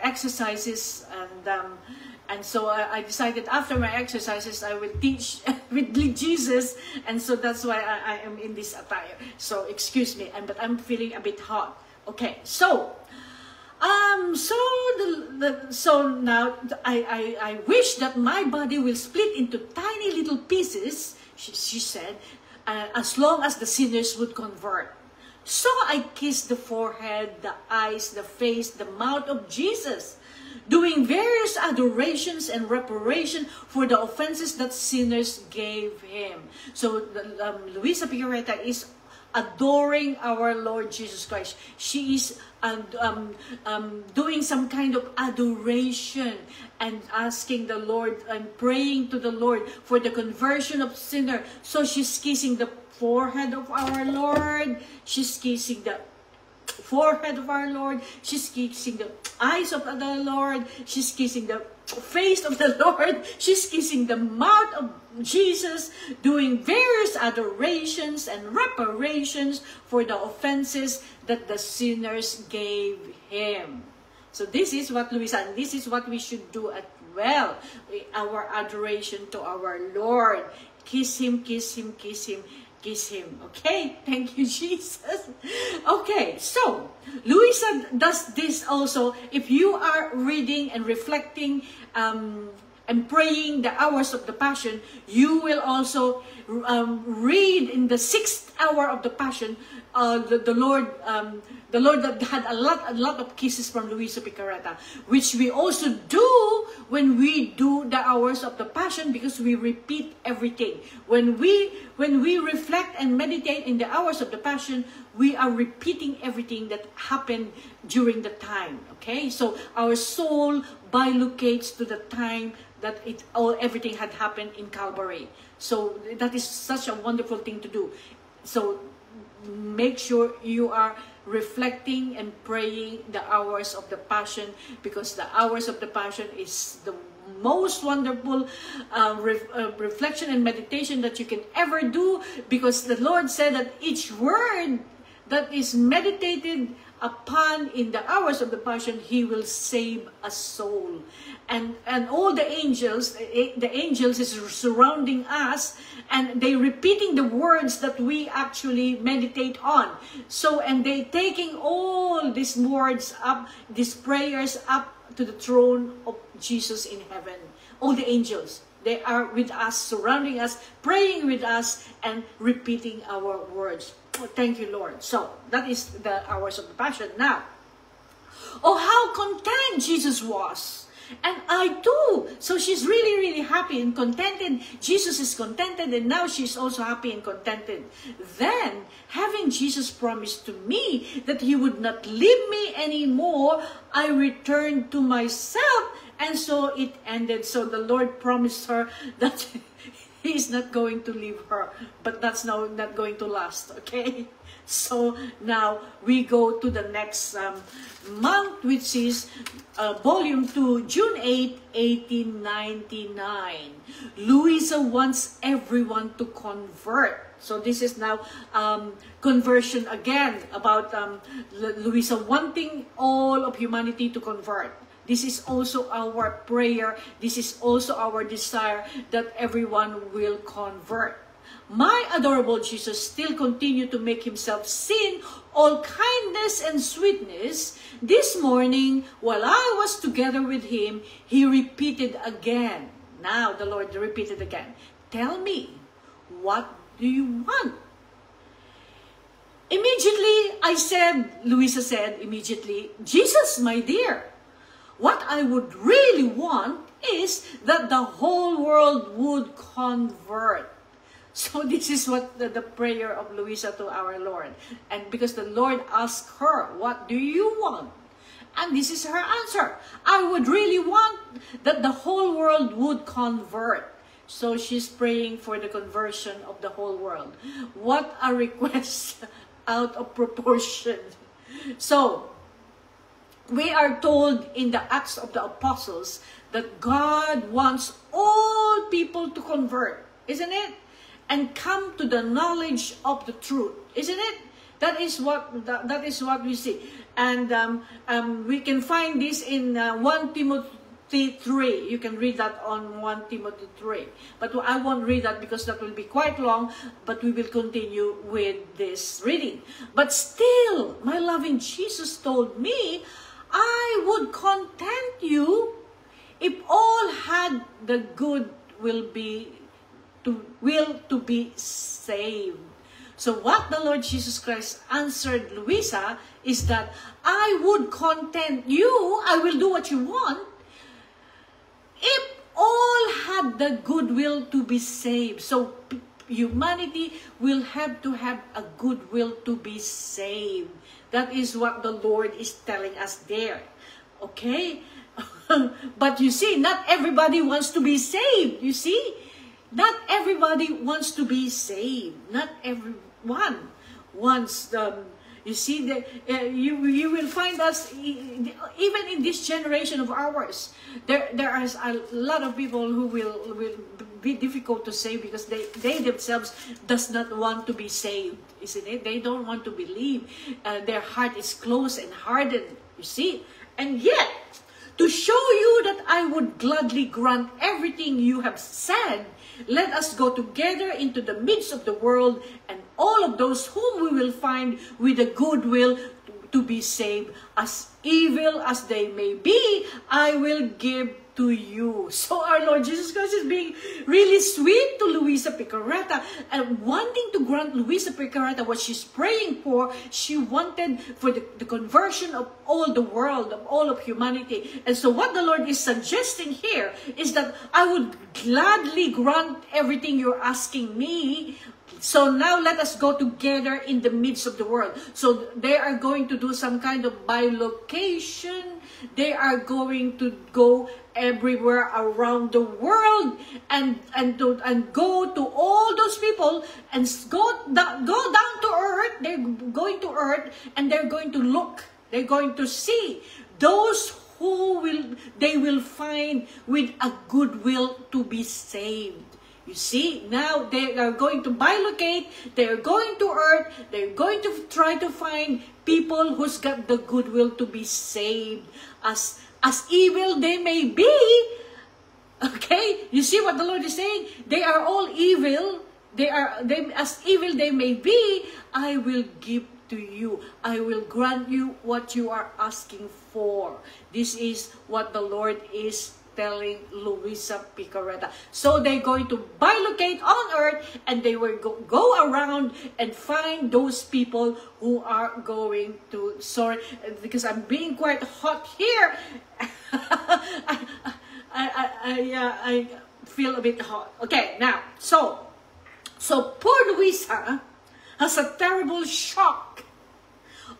Speaker 1: exercises, and so I decided after my exercises I will teach with Jesus, and so that's why I am in this attire. So excuse me, but I'm feeling a bit hot. Okay, so so now I wish that my body will split into tiny little pieces, she said, as long as the sinners would convert. So I kissed the forehead, the eyes, the face, the mouth of Jesus, doing various adorations and reparation for the offenses that sinners gave him. So Luisa Picareta is adoring our Lord Jesus Christ. She is doing some kind of adoration and asking the Lord and praying to the Lord for the conversion of sinner. So she's kissing the forehead of our Lord. She's kissing the forehead of our Lord. She's kissing the eyes of the Lord. She's kissing the face of the Lord. She's kissing the mouth of Jesus, doing various adorations and reparations for the offenses that the sinners gave him. So this is what Luisa, and this is what we should do as well. Our adoration to our Lord. Kiss him, kiss him, kiss him, kiss him. Okay? Thank you, Jesus. Okay, so Luisa does this also. If you are reading and reflecting and praying the hours of the Passion, you will also read in the 6th hour of the Passion, the Lord that had a lot of kisses from Luisa Picareta, which we also do when we do the hours of the Passion, because we repeat everything. When we reflect and meditate in the hours of the Passion, we are repeating everything that happened during the time. Okay, so our soul bilocates to the time that everything had happened in Calvary. So that is such a wonderful thing to do. So make sure you are reflecting and praying the hours of the Passion, because the hours of the Passion is the most wonderful reflection and meditation that you can ever do, because the Lord said that each word that is meditated upon in the hours of the Passion, he will save a soul. And all the angels is surrounding us, and they repeating the words that we actually meditate on. So, and they taking all these words up, these prayers up to the throne of Jesus in heaven. All the angels, they are with us, surrounding us, praying with us, and repeating our words. Oh, thank you, Lord. So that is the hours of the Passion. Now, oh, how content Jesus was. And I too. So she's really, really happy and contented. Jesus is contented, and now she's also happy and contented. Then, having Jesus promised to me that he would not leave me anymore, I returned to myself, and so it ended. So the Lord promised her that he's not going to leave her, but that's now not going to last, okay? So now we go to the next month, which is Volume 2, June 8, 1899. Luisa wants everyone to convert. So this is now conversion again, about Luisa wanting all of humanity to convert. This is also our prayer. This is also our desire that everyone will convert. My adorable Jesus still continued to make himself seen all kindness and sweetness. This morning, while I was together with him, he repeated again. Now the Lord repeated again. Tell me, what do you want? Immediately, Luisa said immediately, Jesus, my dear, what I would really want is that the whole world would convert. So this is what the prayer of Luisa to our Lord. And because the Lord asked her, what do you want? And this is her answer. I would really want that the whole world would convert. So she's praying for the conversion of the whole world. What a request out of proportion. So, we are told in the Acts of the Apostles that God wants all people to convert, isn't it? And come to the knowledge of the truth, isn't it? That is what we see. And we can find this in 1 Timothy 3. You can read that on 1 Timothy 3. But I won't read that because that will be quite long. But we will continue with this reading. But still, my loving Jesus told me, I would content you if all had the good will to be saved. So what the Lord Jesus Christ answered Luisa is that I would content you, I will do what you want, if all had the goodwill to be saved. So humanity will have to have a goodwill to be saved. That is what the Lord is telling us there. Okay? But you see, not everybody wants to be saved. You see? Not everybody wants to be saved. Not everyone wants you see, you will find us, even in this generation of ours, there are a lot of people who will be difficult to save because they themselves does not want to be saved, isn't it? They don't want to believe. Their heart is closed and hardened, you see. And yet, to show you that I would gladly grant everything you have said, let us go together into the midst of the world, and all of those whom we will find with a goodwill to be saved, as evil as they may be, I will give to you. So our Lord Jesus Christ is being really sweet to Luisa Picarreta and wanting to grant Luisa Picarreta what she's praying for. She wanted for the conversion of all the world, of all of humanity. And so what the Lord is suggesting here is that I would gladly grant everything you're asking me. So now let us go together in the midst of the world. So they are going to do some kind of bilocation. They are going to go everywhere around the world and go to all those people and go down to earth. They're going to earth and they're going to look. They're going to see those who they will find with a goodwill to be saved. You see, now they are going to bilocate, they're going to earth, they're going to try to find people who's got the goodwill to be saved. As evil they may be, okay? You see what the Lord is saying? They are all evil. As evil they may be, I will give to you. I will grant you what you are asking for. This is what the Lord is telling Luisa Picarreta. So they're going to bilocate on earth and they will go around and find those people who are going to, sorry, because I'm being quite hot here. I feel a bit hot. Okay, now, so poor Luisa has a terrible shock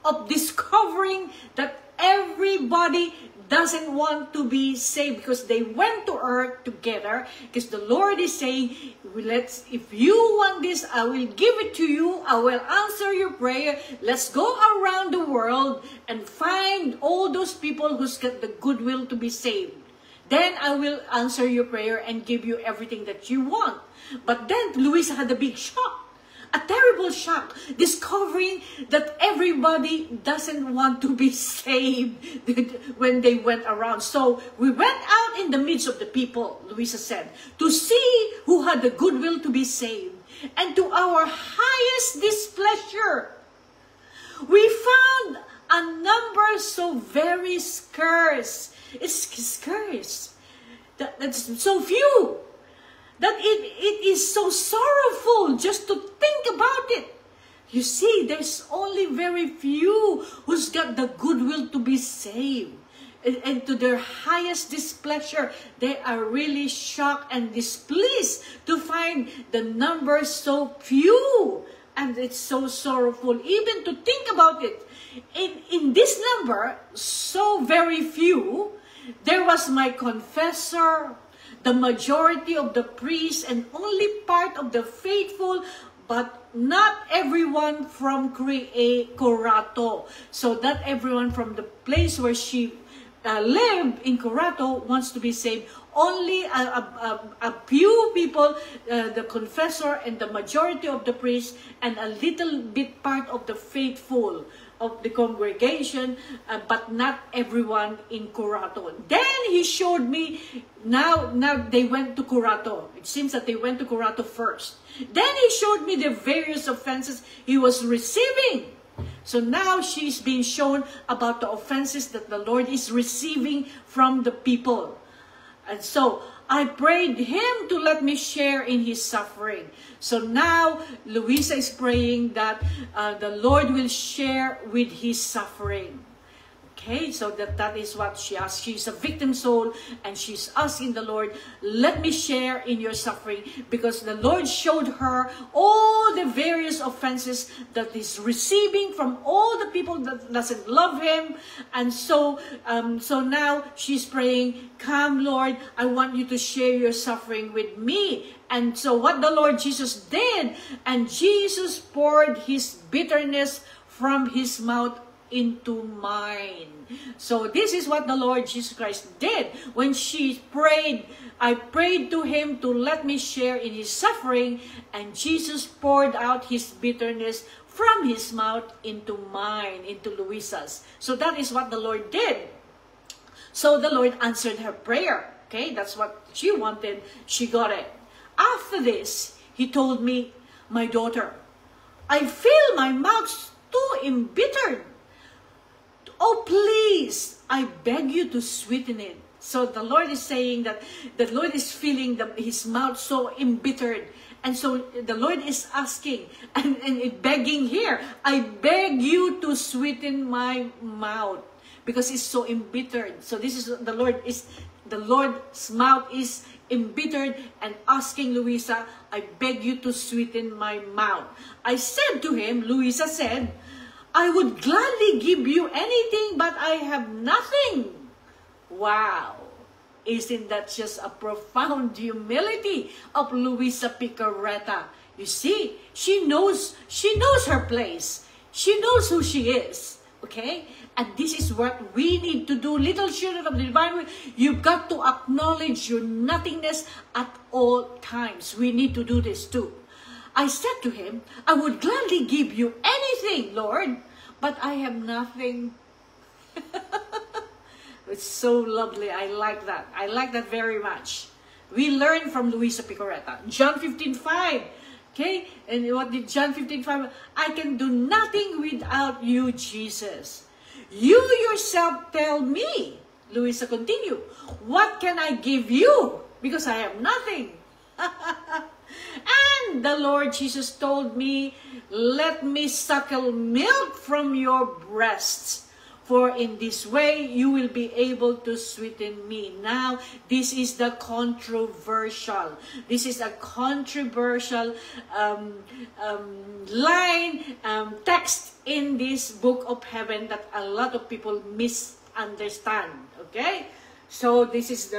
Speaker 1: of discovering that everybody doesn't want to be saved because they went to earth together, because the Lord is saying, if you want this, I will give it to you. I will answer your prayer. Let's go around the world and find all those people who's got the goodwill to be saved. Then I will answer your prayer and give you everything that you want. But then Luisa had a big shock. A terrible shock, discovering that everybody doesn't want to be saved when they went around. So we went out in the midst of the people, Luisa said, to see who had the goodwill to be saved. And to our highest displeasure, we found a number so very scarce. It's scarce. That's so few. That it is so sorrowful just to think about it. You see, there's only very few who's got the goodwill to be saved. And to their highest displeasure, they are really shocked and displeased to find the number so few. And it's so sorrowful even to think about it. In this number, so very few, there was my confessor, the majority of the priests, and only part of the faithful, but not everyone from Corato. So not everyone from the place where she lived in Corato wants to be saved. Only a few people, the confessor and the majority of the priests, and a little bit part of the faithful of the congregation, but not everyone in Corato. Then he showed me, now they went to Corato. It seems that they went to Corato first. Then he showed me the various offenses he was receiving. So now she's being shown about the offenses that the Lord is receiving from the people. And so I prayed him to let me share in his suffering. So now Luisa is praying that the Lord will share with his suffering. Okay, so that is what she asked. She's a victim soul, and she's asking the Lord, let me share in your suffering, because the Lord showed her all the various offenses that he's receiving from all the people that doesn't love him. And so now she's praying, come Lord, I want you to share your suffering with me. And so what the Lord Jesus did, and Jesus poured his bitterness from his mouth into mine. So this is what the Lord Jesus Christ did. When she prayed, I prayed to him to let me share in his suffering, and Jesus poured out his bitterness from his mouth into mine, into Luisa's. So that is what the Lord did. So the Lord answered her prayer. Okay, that's what she wanted. She got it. After this, he told me, my daughter, I feel my mouth too embittered. Oh, please, I beg you to sweeten it. So the Lord is saying that the Lord is feeling his mouth so embittered. And so the Lord is asking and begging here, I beg you to sweeten my mouth because it's so embittered. So this is the Lord's mouth is embittered and asking Luisa, I beg you to sweeten my mouth. I said to him, Luisa said, I would gladly give you anything, but I have nothing. Wow. Isn't that just a profound humility of Luisa Picarreta? You see, she knows her place. She knows who she is. Okay? And this is what we need to do. Little children of the divine will, you've got to acknowledge your nothingness at all times. We need to do this too. I said to him, I would gladly give you anything, Lord, but I have nothing. It's so lovely. I like that. I like that very much. We learn from Luisa Picarreta. John 15:5. Okay? And what did John 15:5? I can do nothing without you, Jesus. You yourself tell me. Luisa continued, what can I give you? Because I have nothing. And the Lord Jesus told me, let me suckle milk from your breasts, for in this way you will be able to sweeten me. Now, this is the controversial. This is a controversial text in this book of heaven that a lot of people misunderstand. Okay? So this is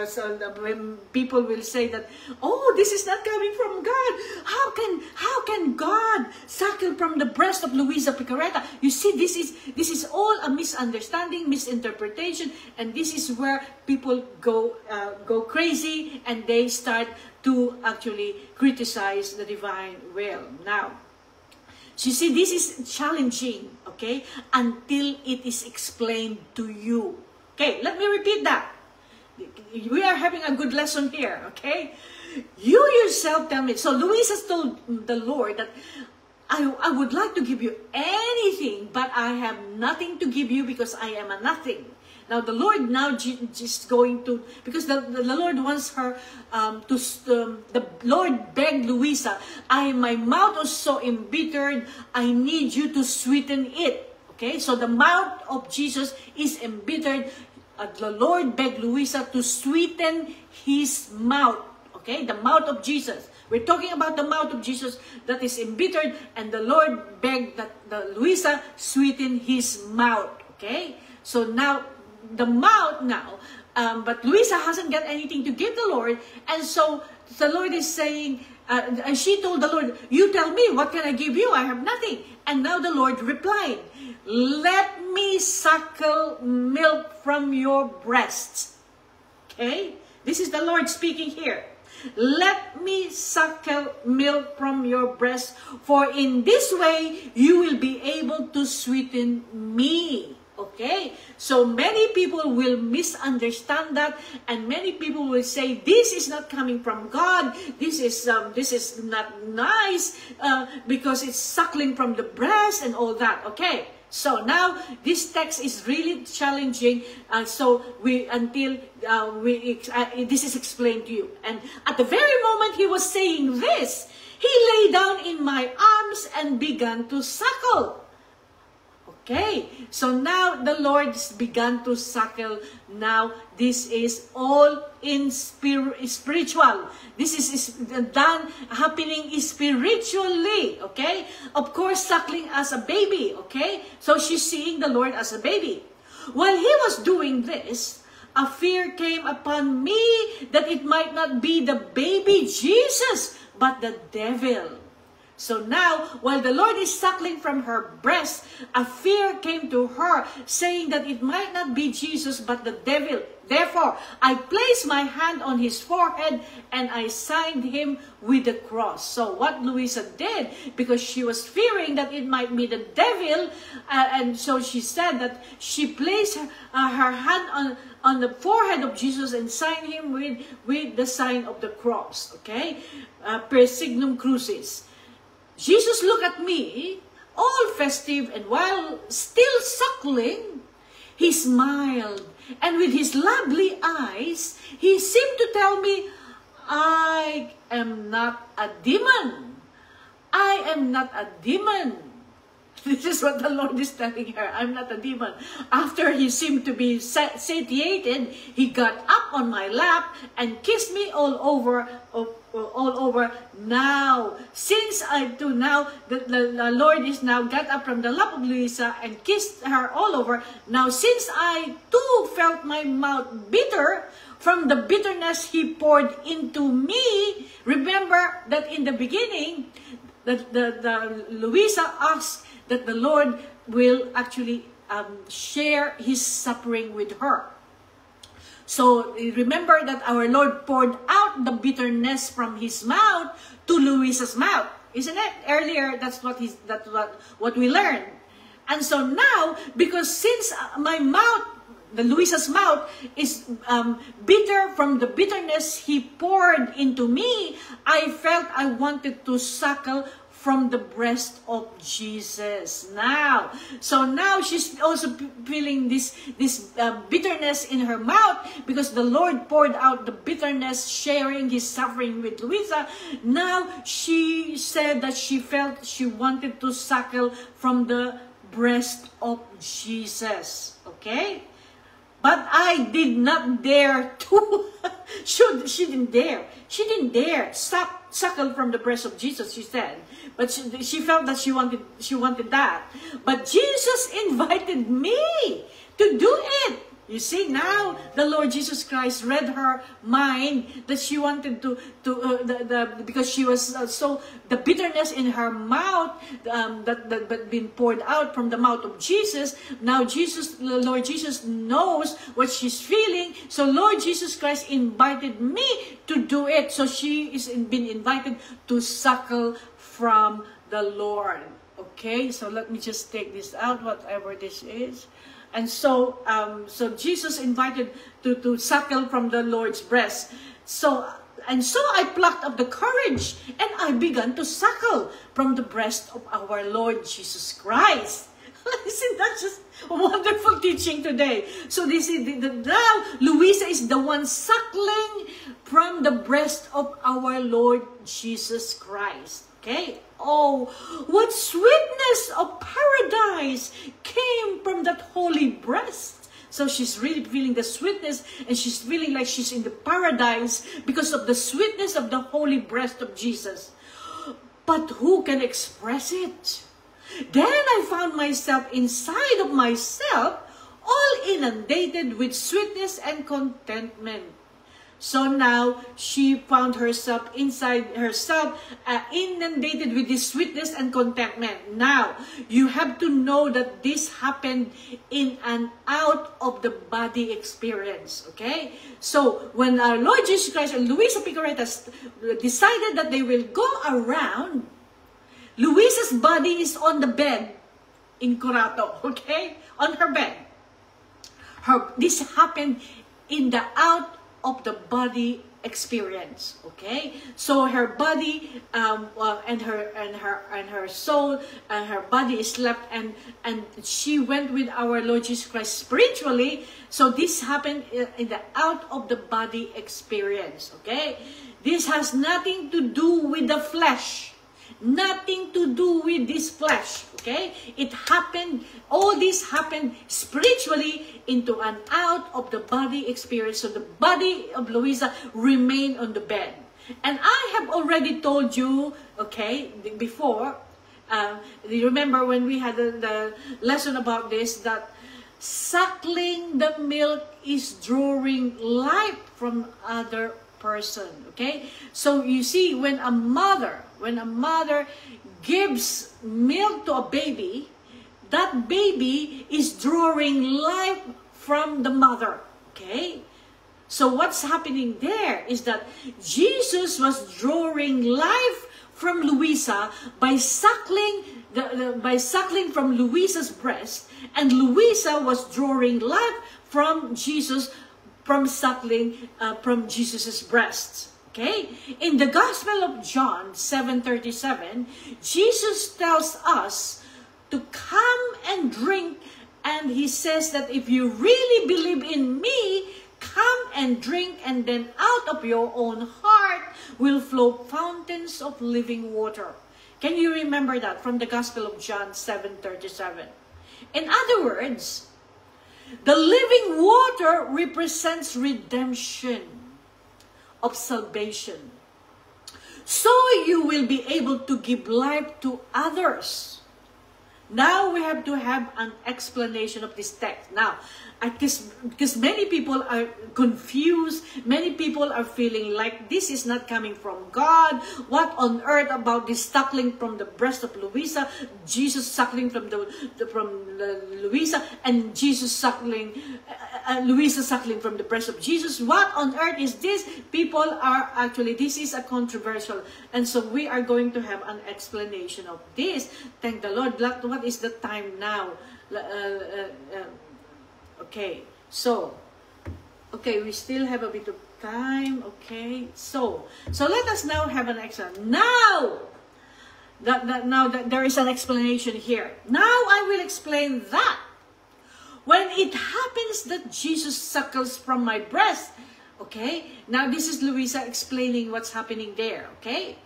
Speaker 1: when people will say that, oh, this is not coming from God. How can God suckle from the breast of Luisa Picarreta? You see, this is all a misunderstanding, misinterpretation, and this is where people go crazy and they start to actually criticize the divine will. Now, so you see, this is challenging, okay, until it is explained to you. Okay, let me repeat that. We are having a good lesson here, okay? You yourself tell me. So Luisa told the Lord that I would like to give you anything, but I have nothing to give you because I am a nothing. Now the Lord now just going to, because the Lord wants her the Lord begged Luisa, my mouth is so embittered, I need you to sweeten it. Okay, so the mouth of Jesus is embittered. The Lord begged Luisa to sweeten his mouth. Okay, the mouth of Jesus. We're talking about the mouth of Jesus that is embittered, and the Lord begged that Luisa sweeten his mouth. Okay? So now, the mouth now, but Luisa hasn't got anything to give the Lord, and so the Lord is saying, and she told the Lord, you tell me, what can I give you? I have nothing. And now the Lord replied, let me suckle milk from your breasts. Okay? This is the Lord speaking here. Let me suckle milk from your breast, for in this way you will be able to sweeten me. Okay? So many people will misunderstand that, and many people will say, this is not coming from God. This is not nice because it's suckling from the breast and all that. Okay? So now this text is really challenging. This is explained to you. And at the very moment he was saying this, he lay down in my arms and began to suckle. Okay, so now the Lord began to suckle. Now this is all in spiritual. This is done happening spiritually. Okay, of course, suckling as a baby. Okay, so she's seeing the Lord as a baby. While he was doing this, a fear came upon me that it might not be the baby Jesus, but the devil. So now, while the Lord is suckling from her breast, a fear came to her, saying that it might not be Jesus, but the devil. Therefore, I placed my hand on his forehead, and I signed him with the cross. So what Luisa did, because she was fearing that it might be the devil, and so she said that she placed her hand on the forehead of Jesus and signed him with the sign of the cross. Okay? Per signum crucis. Jesus looked at me, all festive, and while still suckling, he smiled. And with his lovely eyes, he seemed to tell me, I am not a demon. I am not a demon. This is what the Lord is telling her. I'm not a demon. After he seemed to be satiated, he got up on my lap and kissed me all over. Now, since the Lord is now got up from the lap of Luisa and kissed her all over. Now, since I too felt my mouth bitter from the bitterness he poured into me, remember that in the beginning, the Luisa asked that the Lord will actually share his suffering with her. So remember that our Lord poured out the bitterness from his mouth to Luisa's mouth, isn't it? Earlier, that's what we learned. And so now, because since my mouth, the Luisa's mouth is bitter from the bitterness he poured into me, I felt I wanted to suckle from the breast of Jesus. Now, so now she's also feeling this bitterness in her mouth because the Lord poured out the bitterness, sharing his suffering with Luisa. Now she said that she felt she wanted to suckle from the breast of Jesus. Okay? But I did not dare to. She didn't dare. She didn't dare suckle from the breast of Jesus, she said. But she felt that she wanted that. But Jesus invited me to do it. You see, now the Lord Jesus Christ read her mind that she wanted because she was the bitterness in her mouth that been poured out from the mouth of Jesus. Now the Lord Jesus knows what she's feeling. So Lord Jesus Christ invited me to do it. So she is been invited to suckle from the Lord. Okay, so let me just take this out, whatever this is. And so, Jesus invited to suckle from the Lord's breast. So I plucked up the courage and I began to suckle from the breast of our Lord Jesus Christ. Isn't that just a wonderful teaching today? So this is now Luisa is the one suckling from the breast of our Lord Jesus Christ. Okay? Oh, what sweetness of paradise came from that holy breast. So she's really feeling the sweetness, and she's feeling like she's in the paradise because of the sweetness of the holy breast of Jesus. But who can express it? Then I found myself inside of myself, all inundated with sweetness and contentment. So now she found herself inside herself, inundated with this sweetness and contentment. Now, you have to know that this happened in an out of the body experience. Okay? So, when our Lord Jesus Christ and Luisa Picaretta decided that they will go around, Luisa's body is on the bed in Curato. Okay? On her bed. This happened in the out of the body experience. Okay, so her body and her soul and her body is left, and she went with our Lord Jesus Christ spiritually. So this happened in the out of the body experience. Okay, this has nothing to do with the flesh. Nothing to do with this flesh, okay? It happened, all this happened spiritually into an out of the body experience. So the body of Luisa remained on the bed. And I have already told you, okay, before, you remember when we had the lesson about this, that suckling the milk is drawing life from other person, okay? So you see, when a mother gives milk to a baby, that baby is drawing life from the mother, okay? So what's happening there is that Jesus was drawing life from Luisa by suckling from Luisa's breast, and Luisa was drawing life from Jesus from suckling from Jesus's breast. Okay? In the Gospel of John 7:37, Jesus tells us to come and drink, and he says that if you really believe in me, come and drink, and then out of your own heart will flow fountains of living water. Can you remember that from the Gospel of John 7:37? In other words, the living water represents redemption of salvation. So you will be able to give life to others. Now we have to have an explanation of this text. Now, because many people are confused, many people are feeling like this is not coming from God. What on earth about this suckling from the breast of Luisa, Jesus suckling from Luisa, and Jesus suckling, Luisa suckling from the breast of Jesus? What on earth is this? People are actually, this is a controversial, and so we are going to have an explanation of this. Thank the Lord. What is the time now? Okay, so, okay, we still have a bit of time. Okay, so let us now have an explanation. Now that there is an explanation here. Now I will explain that. When it happens that Jesus suckles from my breast, okay, now this is Luisa explaining what's happening there, okay?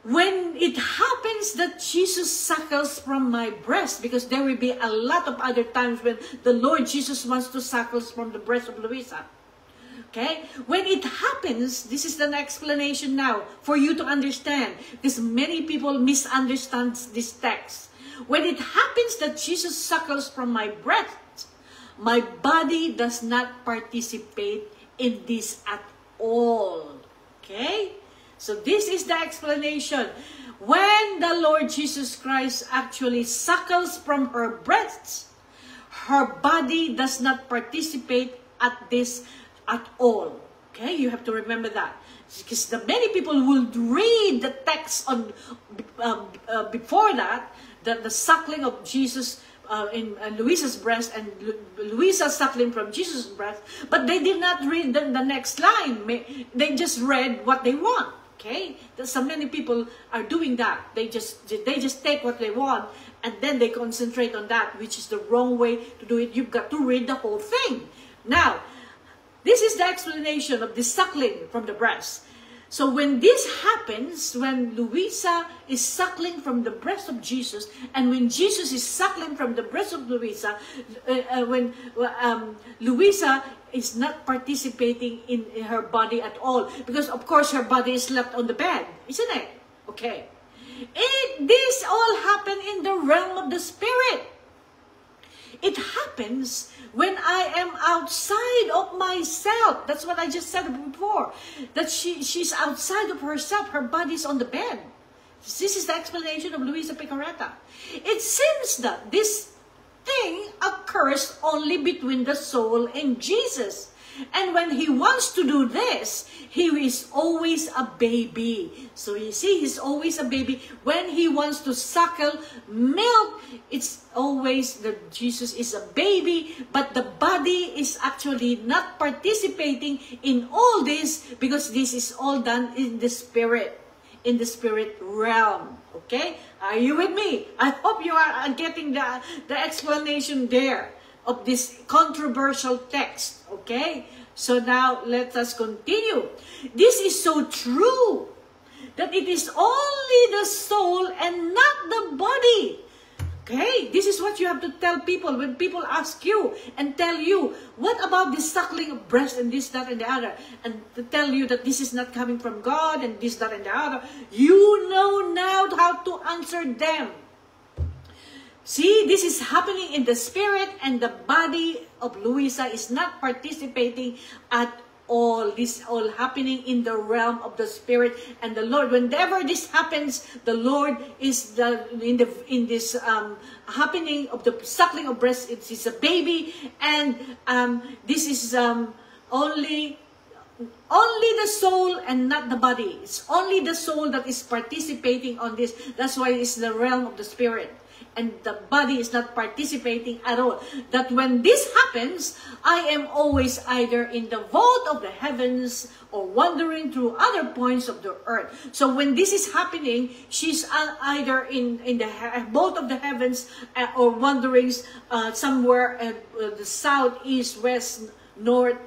Speaker 1: When it happens that Jesus suckles from my breast, because there will be a lot of other times when the Lord Jesus wants to suckle from the breast of Luisa. Okay? When it happens, this is an explanation now for you to understand, because many people misunderstand this text. When it happens that Jesus suckles from my breast, my body does not participate in this at all. Okay? So this is the explanation. When the Lord Jesus Christ actually suckles from her breasts, her body does not participate at this at all. Okay, you have to remember that. Because many people will read the text on before that, the suckling of Jesus in Luisa's breast, and Luisa suckling from Jesus' breast, but they did not read the next line. They just read what they want. Okay, so many people are doing that. They just take what they want, and then they concentrate on that, which is the wrong way to do it. You've got to read the whole thing. Now, this is the explanation of the suckling from the breast. So when this happens, when Luisa is suckling from the breast of Jesus, and when Jesus is suckling from the breast of Luisa, when Luisa is not participating in her body at all, because of course her body is left on the bed, isn't it? Okay. This all happened in the realm of the spirit. It happens when I am outside of myself. That's what I just said before. That she's outside of herself. Her body's on the bed. This is the explanation of Luisa Picarreta. It seems that this thing occurs only between the soul and Jesus. And when he wants to do this, he is always a baby. So you see, he's always a baby. When he wants to suckle milk, it's always that Jesus is a baby, but the body is actually not participating in all this because this is all done in the spirit realm. Okay? Are you with me? I hope you are getting the explanation there of this controversial text. Okay? So now let us continue. This is so true that it is only the soul and not the body. Okay? This is what you have to tell people when people ask you and tell you, what about this suckling of breast and this, that, and the other? And to tell you that this is not coming from God and this, that, and the other. You know now how to answer them. See, this is happening in the spirit, and the body of Luisa is not participating at all. This all happening in the realm of the spirit, and the Lord. Whenever this happens, the Lord is in this happening of the suckling of breast. It is a baby, and this is only the soul and not the body. It's only the soul that is participating on this. That's why it's the realm of the spirit. And the body is not participating at all. That when this happens, I am always either in the vault of the heavens or wandering through other points of the earth. So when this is happening, she's either in the vault of the heavens or wandering somewhere at the south, east, west, north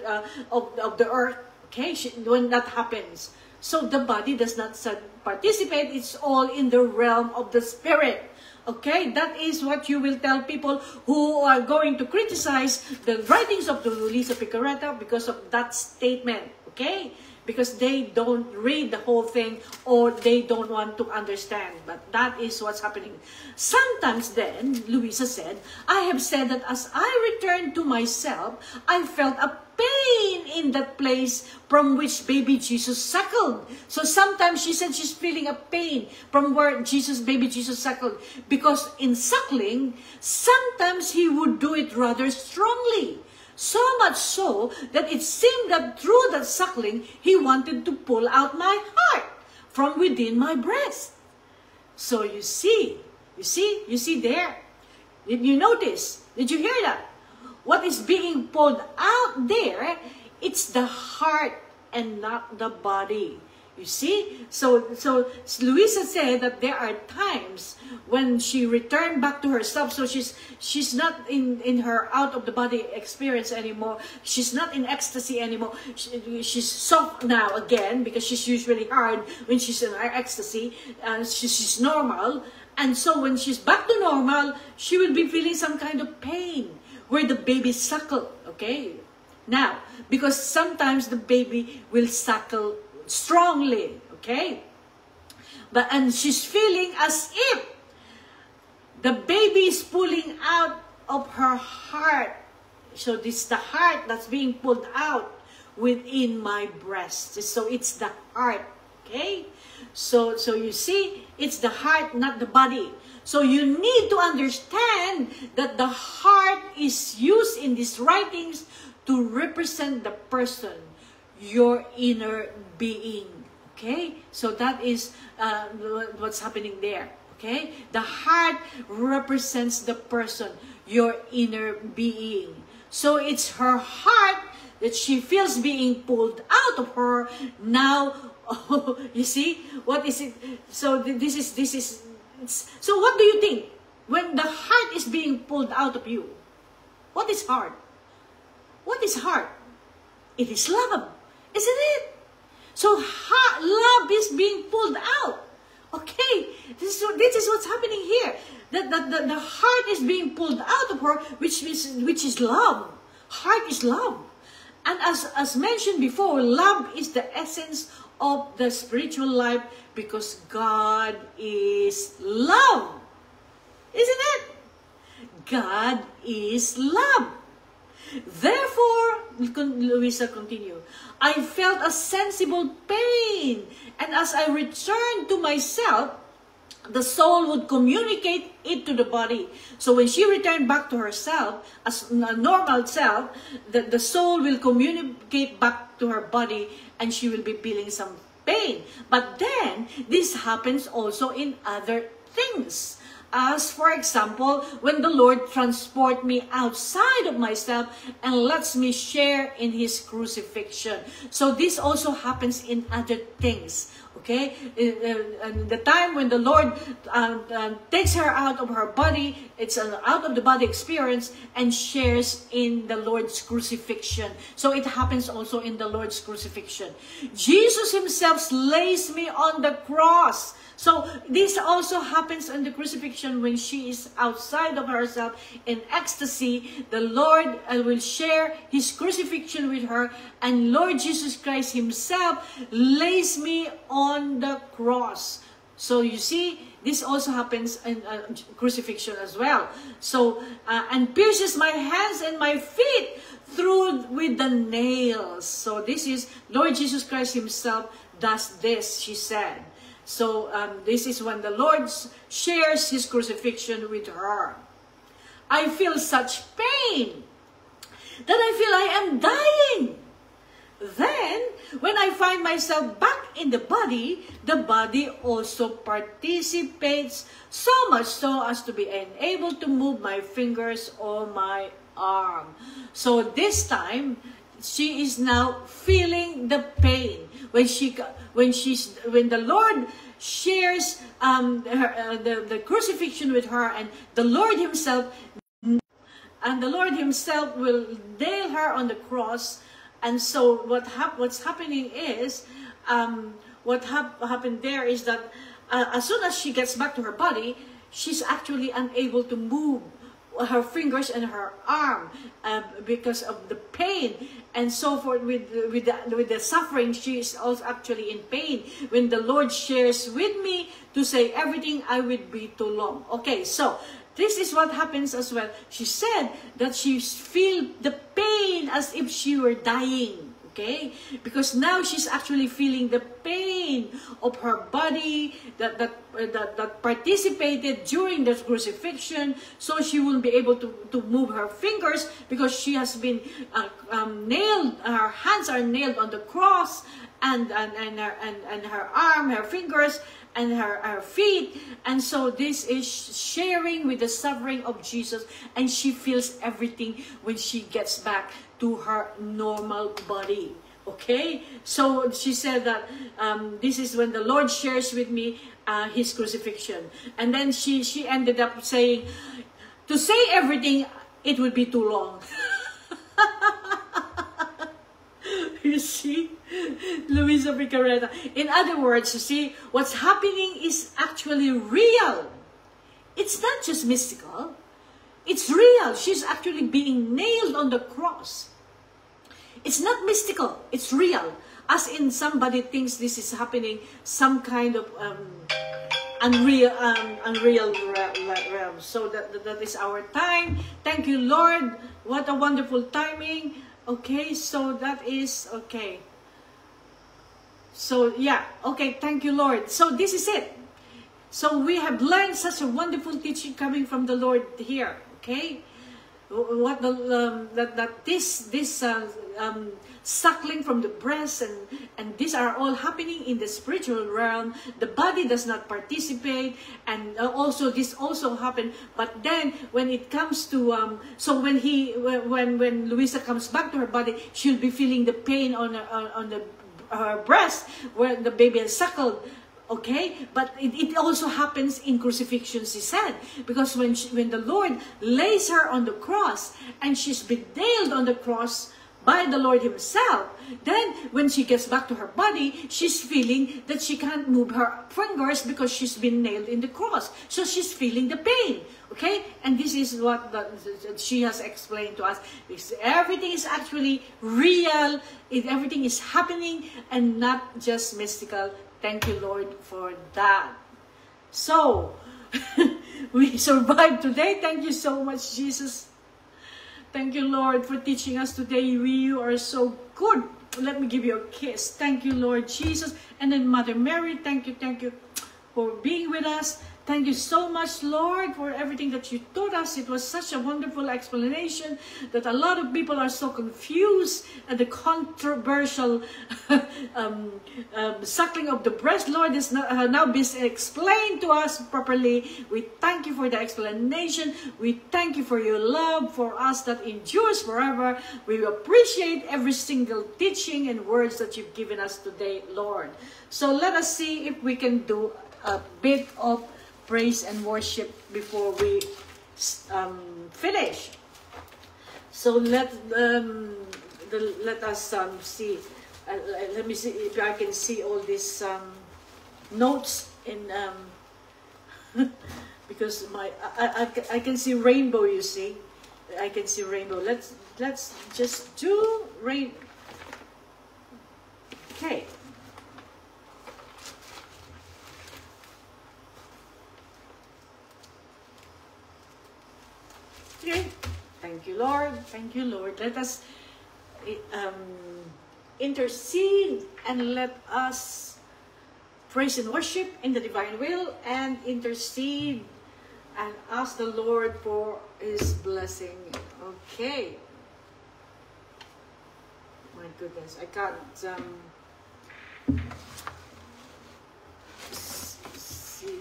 Speaker 1: of the earth. Okay, when that happens. So the body does not participate. It's all in the realm of the spirit. Okay, that is what you will tell people who are going to criticize the writings of the Luisa Picarreta because of that statement. Okay, because they don't read the whole thing or they don't want to understand. But that is what's happening. Sometimes then, Luisa said, I have said that as I returned to myself, I felt a pain in that place from which baby Jesus suckled. So sometimes she said she's feeling a pain from where baby Jesus suckled. Because in suckling, sometimes he would do it rather strongly. So much so that it seemed that through that suckling, he wanted to pull out my heart from within my breast. So you see there. Did you notice? Did you hear that? What is being pulled out there, it's the heart and not the body. You see? So Luisa said that there are times when she returned back to herself. So she's not in her out of the body experience anymore. She's not in ecstasy anymore. She's soft now again because she's usually hard when she's in her ecstasy. She's normal. And so when she's back to normal, she will be feeling some kind of pain where the baby suckle, okay? Now, because sometimes the baby will suckle strongly, okay? And she's feeling as if the baby is pulling out of her heart. So this is the heart that's being pulled out within my breast. So it's the heart, okay? So you see, it's the heart, not the body. So you need to understand that the heart is used in these writings to represent the person, your inner being. Okay? So that is what's happening there. Okay? The heart represents the person, your inner being. So it's her heart that she feels being pulled out of her. Now, you see? What is it? So this is so what do you think? When the heart is being pulled out of you, what is heart? What is heart? It is love, isn't it? So love is being pulled out. Okay, this is what's happening here. The heart is being pulled out of her, which is love. Heart is love. And as mentioned before, love is the essence of the spiritual life, because God is love. Isn't it? God is love. Therefore, Louisa continued, I felt a sensible pain, and as I returned to myself, the soul would communicate it to the body. So when she returned back to herself, as a normal self, the soul will communicate back to her body, and she will be feeling some pain. But then, this happens also in other things. As for example, when the Lord transports me outside of myself and lets me share in His crucifixion. So this also happens in other things. Okay? And the time when the Lord takes her out of her body, it's an out of the body experience, and shares in the Lord's crucifixion. So it happens also in the Lord's crucifixion. Jesus Himself lays me on the cross. So this also happens in the crucifixion when she is outside of herself in ecstasy. The Lord will share His crucifixion with her, and Lord Jesus Christ Himself lays me on the cross. So you see, this also happens in crucifixion as well. So, and pierces my hands and my feet through with the nails. So this is Lord Jesus Christ Himself does this, she said. So this is when the Lord shares His crucifixion with her. I feel such pain that I feel I am dying. Then, when I find myself back in the body also participates, so much so as to be unable to move my fingers or my arm. So this time, she is now feeling the pain. When the Lord shares the crucifixion with her, and the Lord Himself will nail her on the cross. And so what's happening is, happened there is that as soon as she gets back to her body, she's actually unable to move her fingers and her arm because of the pain and so forth. With the suffering, she is also actually in pain. When the Lord shares with me to say everything, I would be too long. Okay, so this is what happens as well. She said that she feels the pain as if she were dying. Okay, because now she's actually feeling the pain of her body that participated during the crucifixion. So she won't be able to move her fingers because she has been nailed. Her hands are nailed on the cross, and her arm, her fingers, and her feet. And so this is sharing with the suffering of Jesus, and she feels everything when she gets back to her normal body. Okay, so she said that this is when the Lord shares with me His crucifixion. And then she ended up saying, to say everything, it would be too long. You see, Louisa Picareta. In other words, you see, what's happening is actually real. It's not just mystical. It's real. She's actually being nailed on the cross. It's not mystical. It's real. As in, somebody thinks this is happening, some kind of unreal realm. So that is our time. Thank you, Lord. What a wonderful timing. Okay, so that is okay. So yeah, okay. Thank you, Lord. So this is it. So we have learned such a wonderful teaching coming from the Lord here. Okay, what suckling from the breast and these are all happening in the spiritual realm. The body does not participate, and also this also happened. But then when it comes to so when Louisa comes back to her body, she'll be feeling the pain on her breast where the baby has suckled. Okay, but it also happens in crucifixion, she said, because when the Lord lays her on the cross and she's been nailed on the cross by the Lord himself. Then, when she gets back to her body, she's feeling that she can't move her fingers because she's been nailed in the cross. So she's feeling the pain. Okay? And this is what she has explained to us. Everything is actually real. Everything is happening and not just mystical. Thank you, Lord, for that. So, we survived today. Thank you so much, Jesus. Thank you, Lord, for teaching us today. You are so good. Let me give you a kiss. Thank you, Lord Jesus. And then Mother Mary, thank you for being with us. Thank you so much, Lord, for everything that you taught us. It was such a wonderful explanation that a lot of people are so confused at the controversial suckling of the breast. Lord, is now been explained to us properly. We thank you for the explanation. We thank you for your love for us that endures forever. We appreciate every single teaching and words that you've given us today, Lord. So let us see if we can do a bit of praise and worship before we finish. So let us see. Let me see if I can see all these notes in because I can see rainbow. You see, I can see rainbow. Let's just do rain. Okay. Okay. Thank you, Lord. Thank you, Lord. Let us intercede and let us praise and worship in the divine will and intercede and ask the Lord for his blessing. Okay. My goodness, I can't see.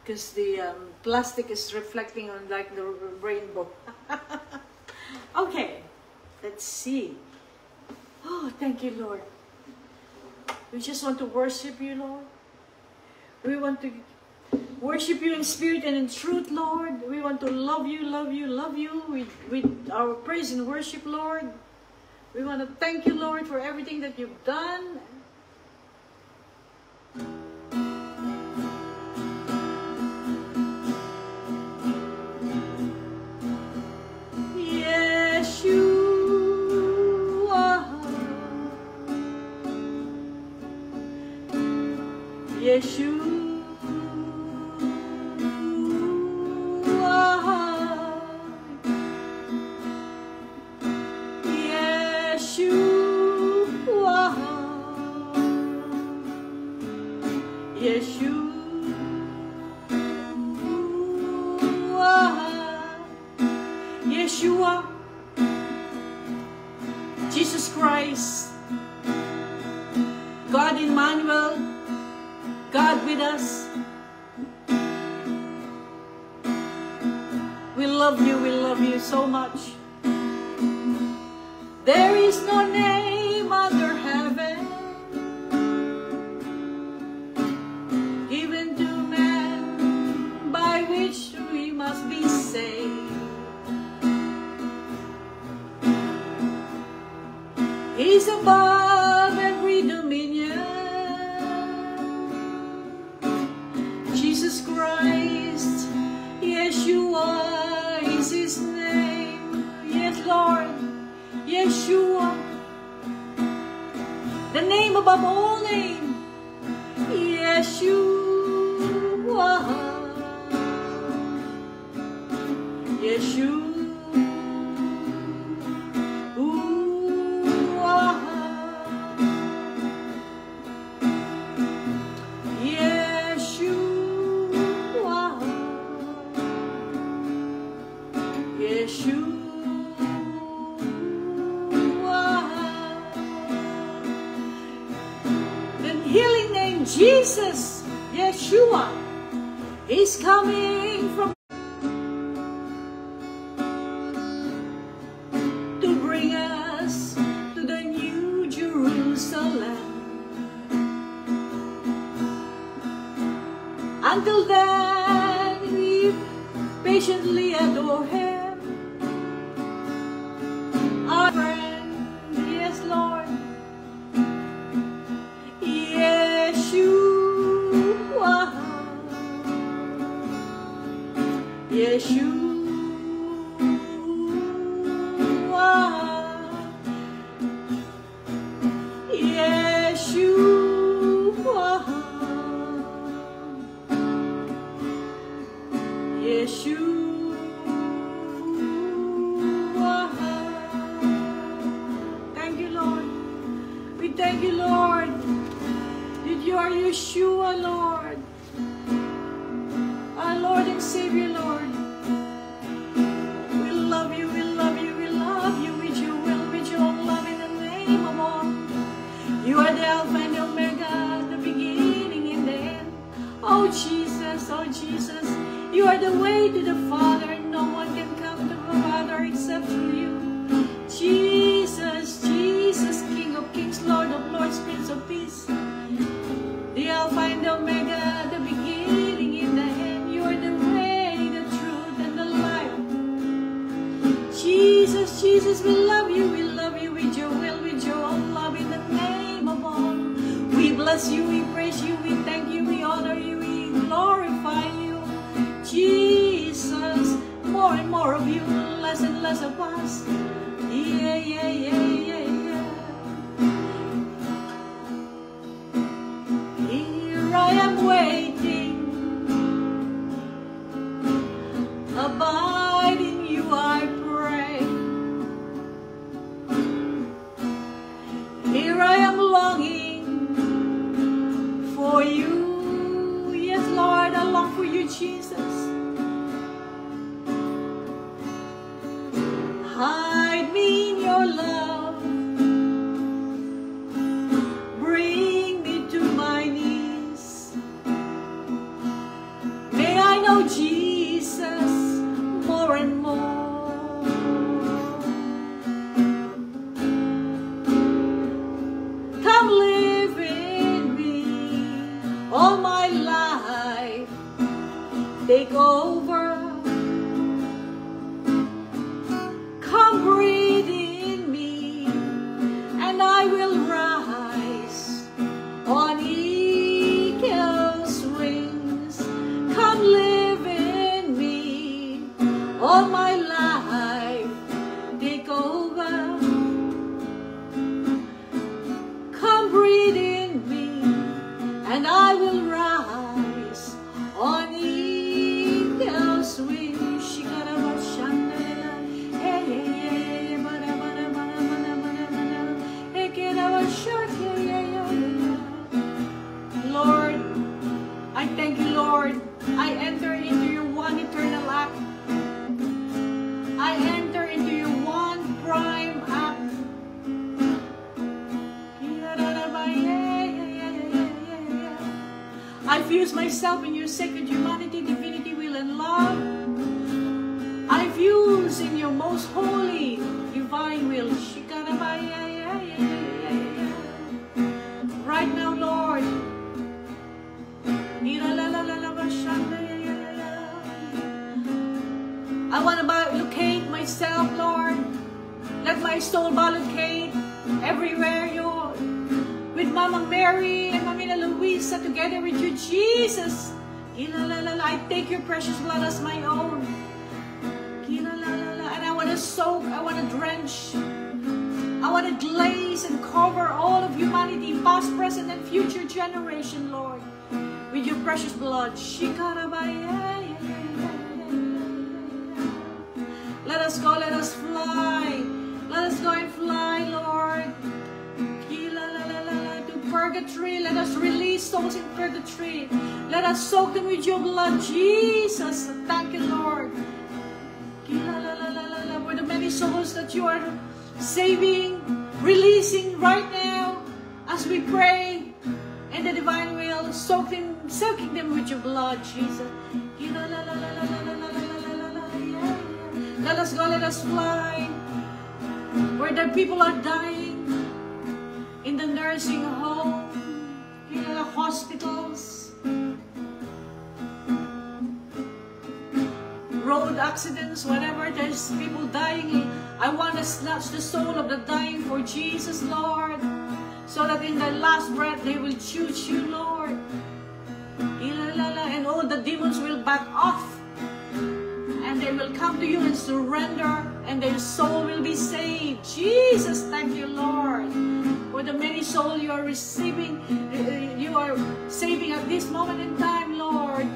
Speaker 1: Because the plastic is reflecting on like the rainbow. Okay, let's see. Oh, thank you, Lord. We just want to worship you, Lord. We want to worship you in spirit and in truth, Lord. We want to love you, love you, love you with our praise and worship, Lord. We want to thank you, Lord, for everything that you've done. Yeshua, Yeshua, Yeshua, Yeshua, Jesus Christ, God Emmanuel, God with us. We love you so much. There is no name under heaven given to man by which we must be saved. He's above every dominion. Jesus Christ, Yeshua is his name. Yes, Lord, Yeshua, the name above all names. Yeshua, Yeshua. Jesus, Yeshua, is coming from to bring us to the new Jerusalem. Until then, we patiently adore him, our friend thank you, Lord, that you are Yeshua, Lord. Our Lord and Savior, Lord. We love you, we love you, we love you with your will, with your love in the name of all. You are the Alpha and the Omega, the beginning and the end. Oh Jesus, you are the way to the Father. No one can come to the Father except through you. Jesus, Jesus, King of kings, Lord of lords, Prince of peace. The Alpha and the Omega, the beginning and the end. You are the way, the truth, and the life. Jesus, Jesus, we love you with your will, with your own love in the name of all. We bless you, we praise you, we thank you, we honor you, we glorify you. Jesus, more and more of you, less and less of us. Yeah, yeah, yeah, yeah, yeah. Here I am waiting. Abide in you, I pray. Here I am longing for you. Yes, Lord, I long for you, Jesus. Hide me in your love. Bring me to my knees. May I know Jesus more and more. Come live in me all my life. Take over. Come breathe in me, and I will rise on eagle's wings. Come live in me all my life. Take over. Come breathe in me, and I will rise on eagle's wings. Lord, I thank you, Lord. I enter into your one eternal act. I enter into your one prime act. I fuse myself in your sacred humanity, divinity, will, and love. I fuse in your most holy, divine will. Right now, Lord. I want to locate myself, Lord. Let my soul locate everywhere, Lord. With Mama Mary and Mama Luisa, together with you, Jesus. I take your precious blood as my own. And I want to soak, I want to drench, I want to glaze and cover all of humanity, past, present, and future generation, Lord, with your precious blood. Let us go, let us fly. Let us go and fly, Lord. To purgatory, let us release souls in purgatory. Let us soak them with your blood, Jesus. Thank you, Lord. For the many souls that you are saving, releasing right now as we pray in the divine will, soaking them with your blood, Jesus. Let us go, let us fly where the people are dying, in the nursing home, in the hospitals, road accidents, whatever, there's people dying. I want to snatch the soul of the dying for Jesus, Lord, so that in their last breath they will choose you, Lord. And all the demons will back off, and they will come to you and surrender, and their soul will be saved. Jesus, thank you, Lord, for the many souls you are receiving, you are saving at this moment in time, Lord.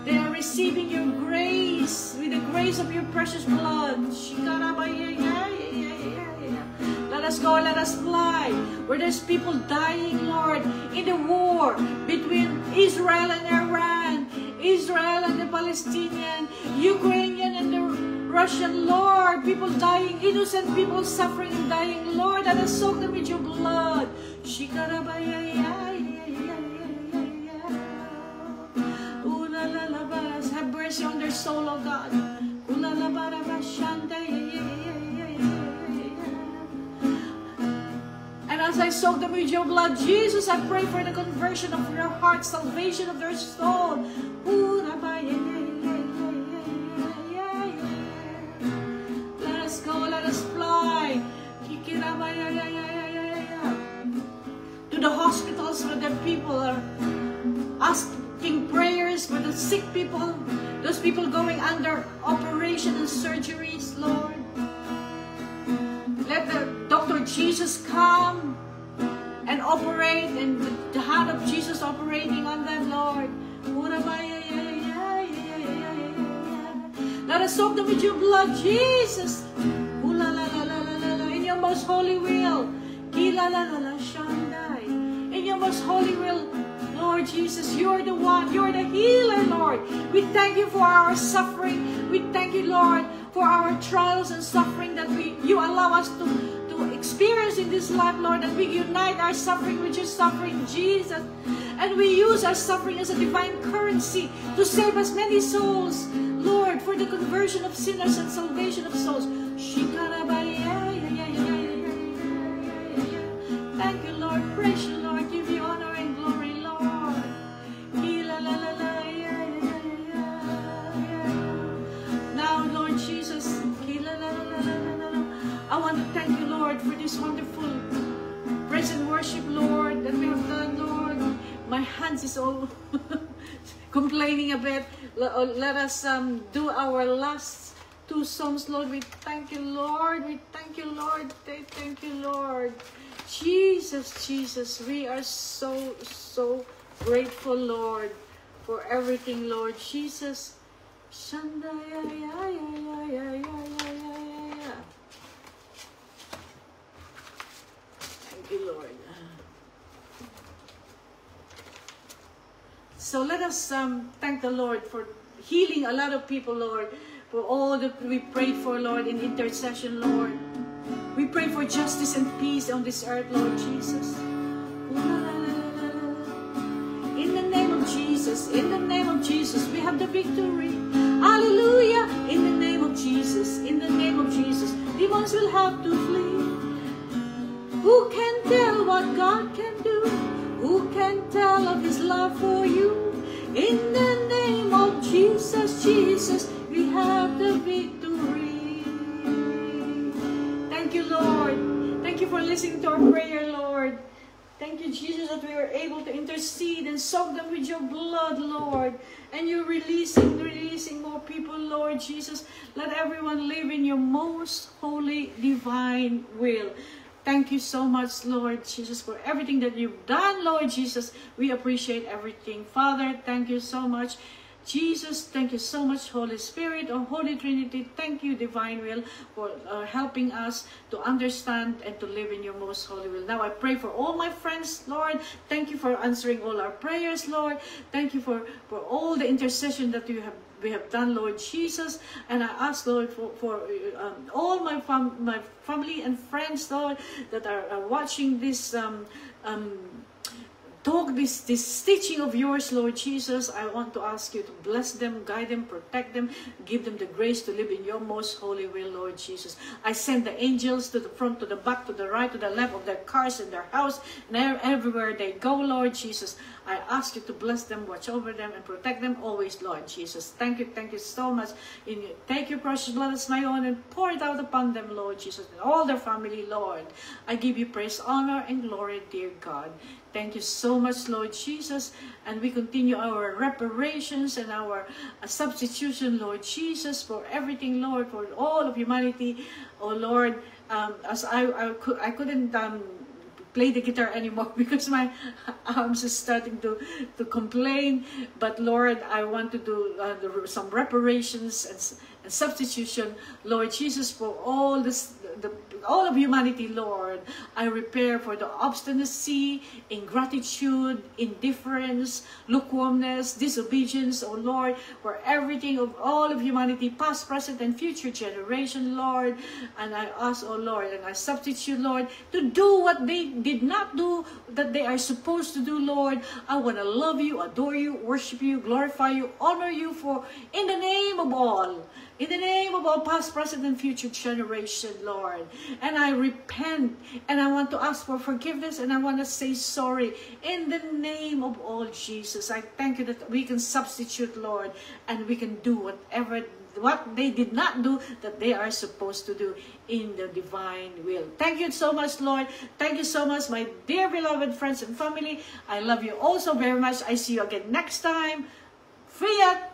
Speaker 1: They are receiving your grace, with the grace of your precious blood. Let us go, let us fly. Where there's people dying, Lord, in the war between Israel and Iran, Israel and the Palestinian, Ukrainian and the Russian, Lord, people dying, innocent people suffering and dying, Lord, let us soak them with your blood. Have mercy on their soul, oh God. And as I soak them with your blood, Jesus, I pray for the conversion of their heart, salvation of their soul. Let us go, let us fly to the hospitals where the people are asking prayers for the sick people, those people going under operation and surgeries, Lord. Let the Dr. Jesus come and operate, and the hand of Jesus operating on them, Lord. Let us soak them with your blood, Jesus. In your most holy will. In your most holy will, Lord Jesus, you're the one, you're the healer, Lord. We thank you for our suffering. We thank you, Lord, for our trials and suffering that you allow us to experience in this life, Lord, that we unite our suffering with your suffering, Jesus. And we use our suffering as a divine currency to save as many souls, Lord, for the conversion of sinners and salvation of souls. Thank you, Lord. Praise you, Lord. Give you honor and glory, Lord. Now, Lord Jesus, I want to thank you, Lord, for this wonderful praise and worship, Lord, that we have done, Lord. My hands is all complaining a bit. Let us do our last two songs, Lord. We thank you, Lord. We thank you, Lord. Thank you, Lord. Jesus, Jesus, we are so, so grateful, Lord, for everything, Lord Jesus. Thank you, Lord. So let us thank the Lord for healing a lot of people, Lord, for all that we prayed for, Lord, in intercession, Lord. We pray for justice and peace on this earth, Lord Jesus. In the name of Jesus, in the name of Jesus, we have the victory. Hallelujah. In the name of Jesus, in the name of Jesus, demons will have to flee. Who can tell what God can do? Who can tell of His love for you? In the name of Jesus, Jesus, we have the victory. Thank you, Lord. Thank you for listening to our prayer, Lord. Thank you, Jesus, that we were able to intercede and soak them with your blood, Lord. And you're releasing more people, Lord Jesus. Let everyone live in your most holy, divine will. Thank you so much, Lord Jesus, for everything that you've done, Lord Jesus. We appreciate everything. Father, thank you so much. Jesus, thank you so much, Holy Spirit, or Holy Trinity. Thank you, Divine Will, for helping us to understand and to live in your most holy will. Now I pray for all my friends, Lord. Thank you for answering all our prayers, Lord. Thank you for all the intercession that we have done, Lord Jesus. And I ask, Lord, for all my family and friends, Lord, that are watching this talk, this teaching of yours, Lord Jesus. I want to ask you to bless them, guide them, protect them, give them the grace to live in your most holy will, Lord Jesus. I send the angels to the front, to the back, to the right, to the left of their cars and their house, and everywhere they go, Lord Jesus. I ask you to bless them, watch over them, and protect them always, Lord Jesus. Thank you so much. Take your precious blood as my own and pour it out upon them, Lord Jesus, and all their family, Lord. I give you praise, honor, and glory, dear God. Thank you so much, Lord Jesus. And we continue our reparations and our substitution, Lord Jesus, for everything, Lord, for all of humanity. Oh, Lord, as I couldn't play the guitar anymore because my arms are starting to complain. But, Lord, I want to do some reparations and substitution, Lord Jesus, for all this all of humanity, Lord. I repair for the obstinacy, ingratitude, indifference, lukewarmness, disobedience, oh Lord, for everything of all of humanity, past, present, and future generation, Lord. And I ask, oh Lord, and I substitute, Lord, to do what they did not do, that they are supposed to do, Lord. I want to love you, adore you, worship you, glorify you, honor you, for in the name of all, in the name of all past, present, and future generation, Lord. And I repent, and I want to ask for forgiveness, and I want to say sorry in the name of all Jesus. I thank you that we can substitute, Lord, and we can do what they did not do that they are supposed to do in the divine will. Thank you so much, Lord. Thank you so much, my dear beloved friends and family. I love you all so very much. I see you again next time. Fiat!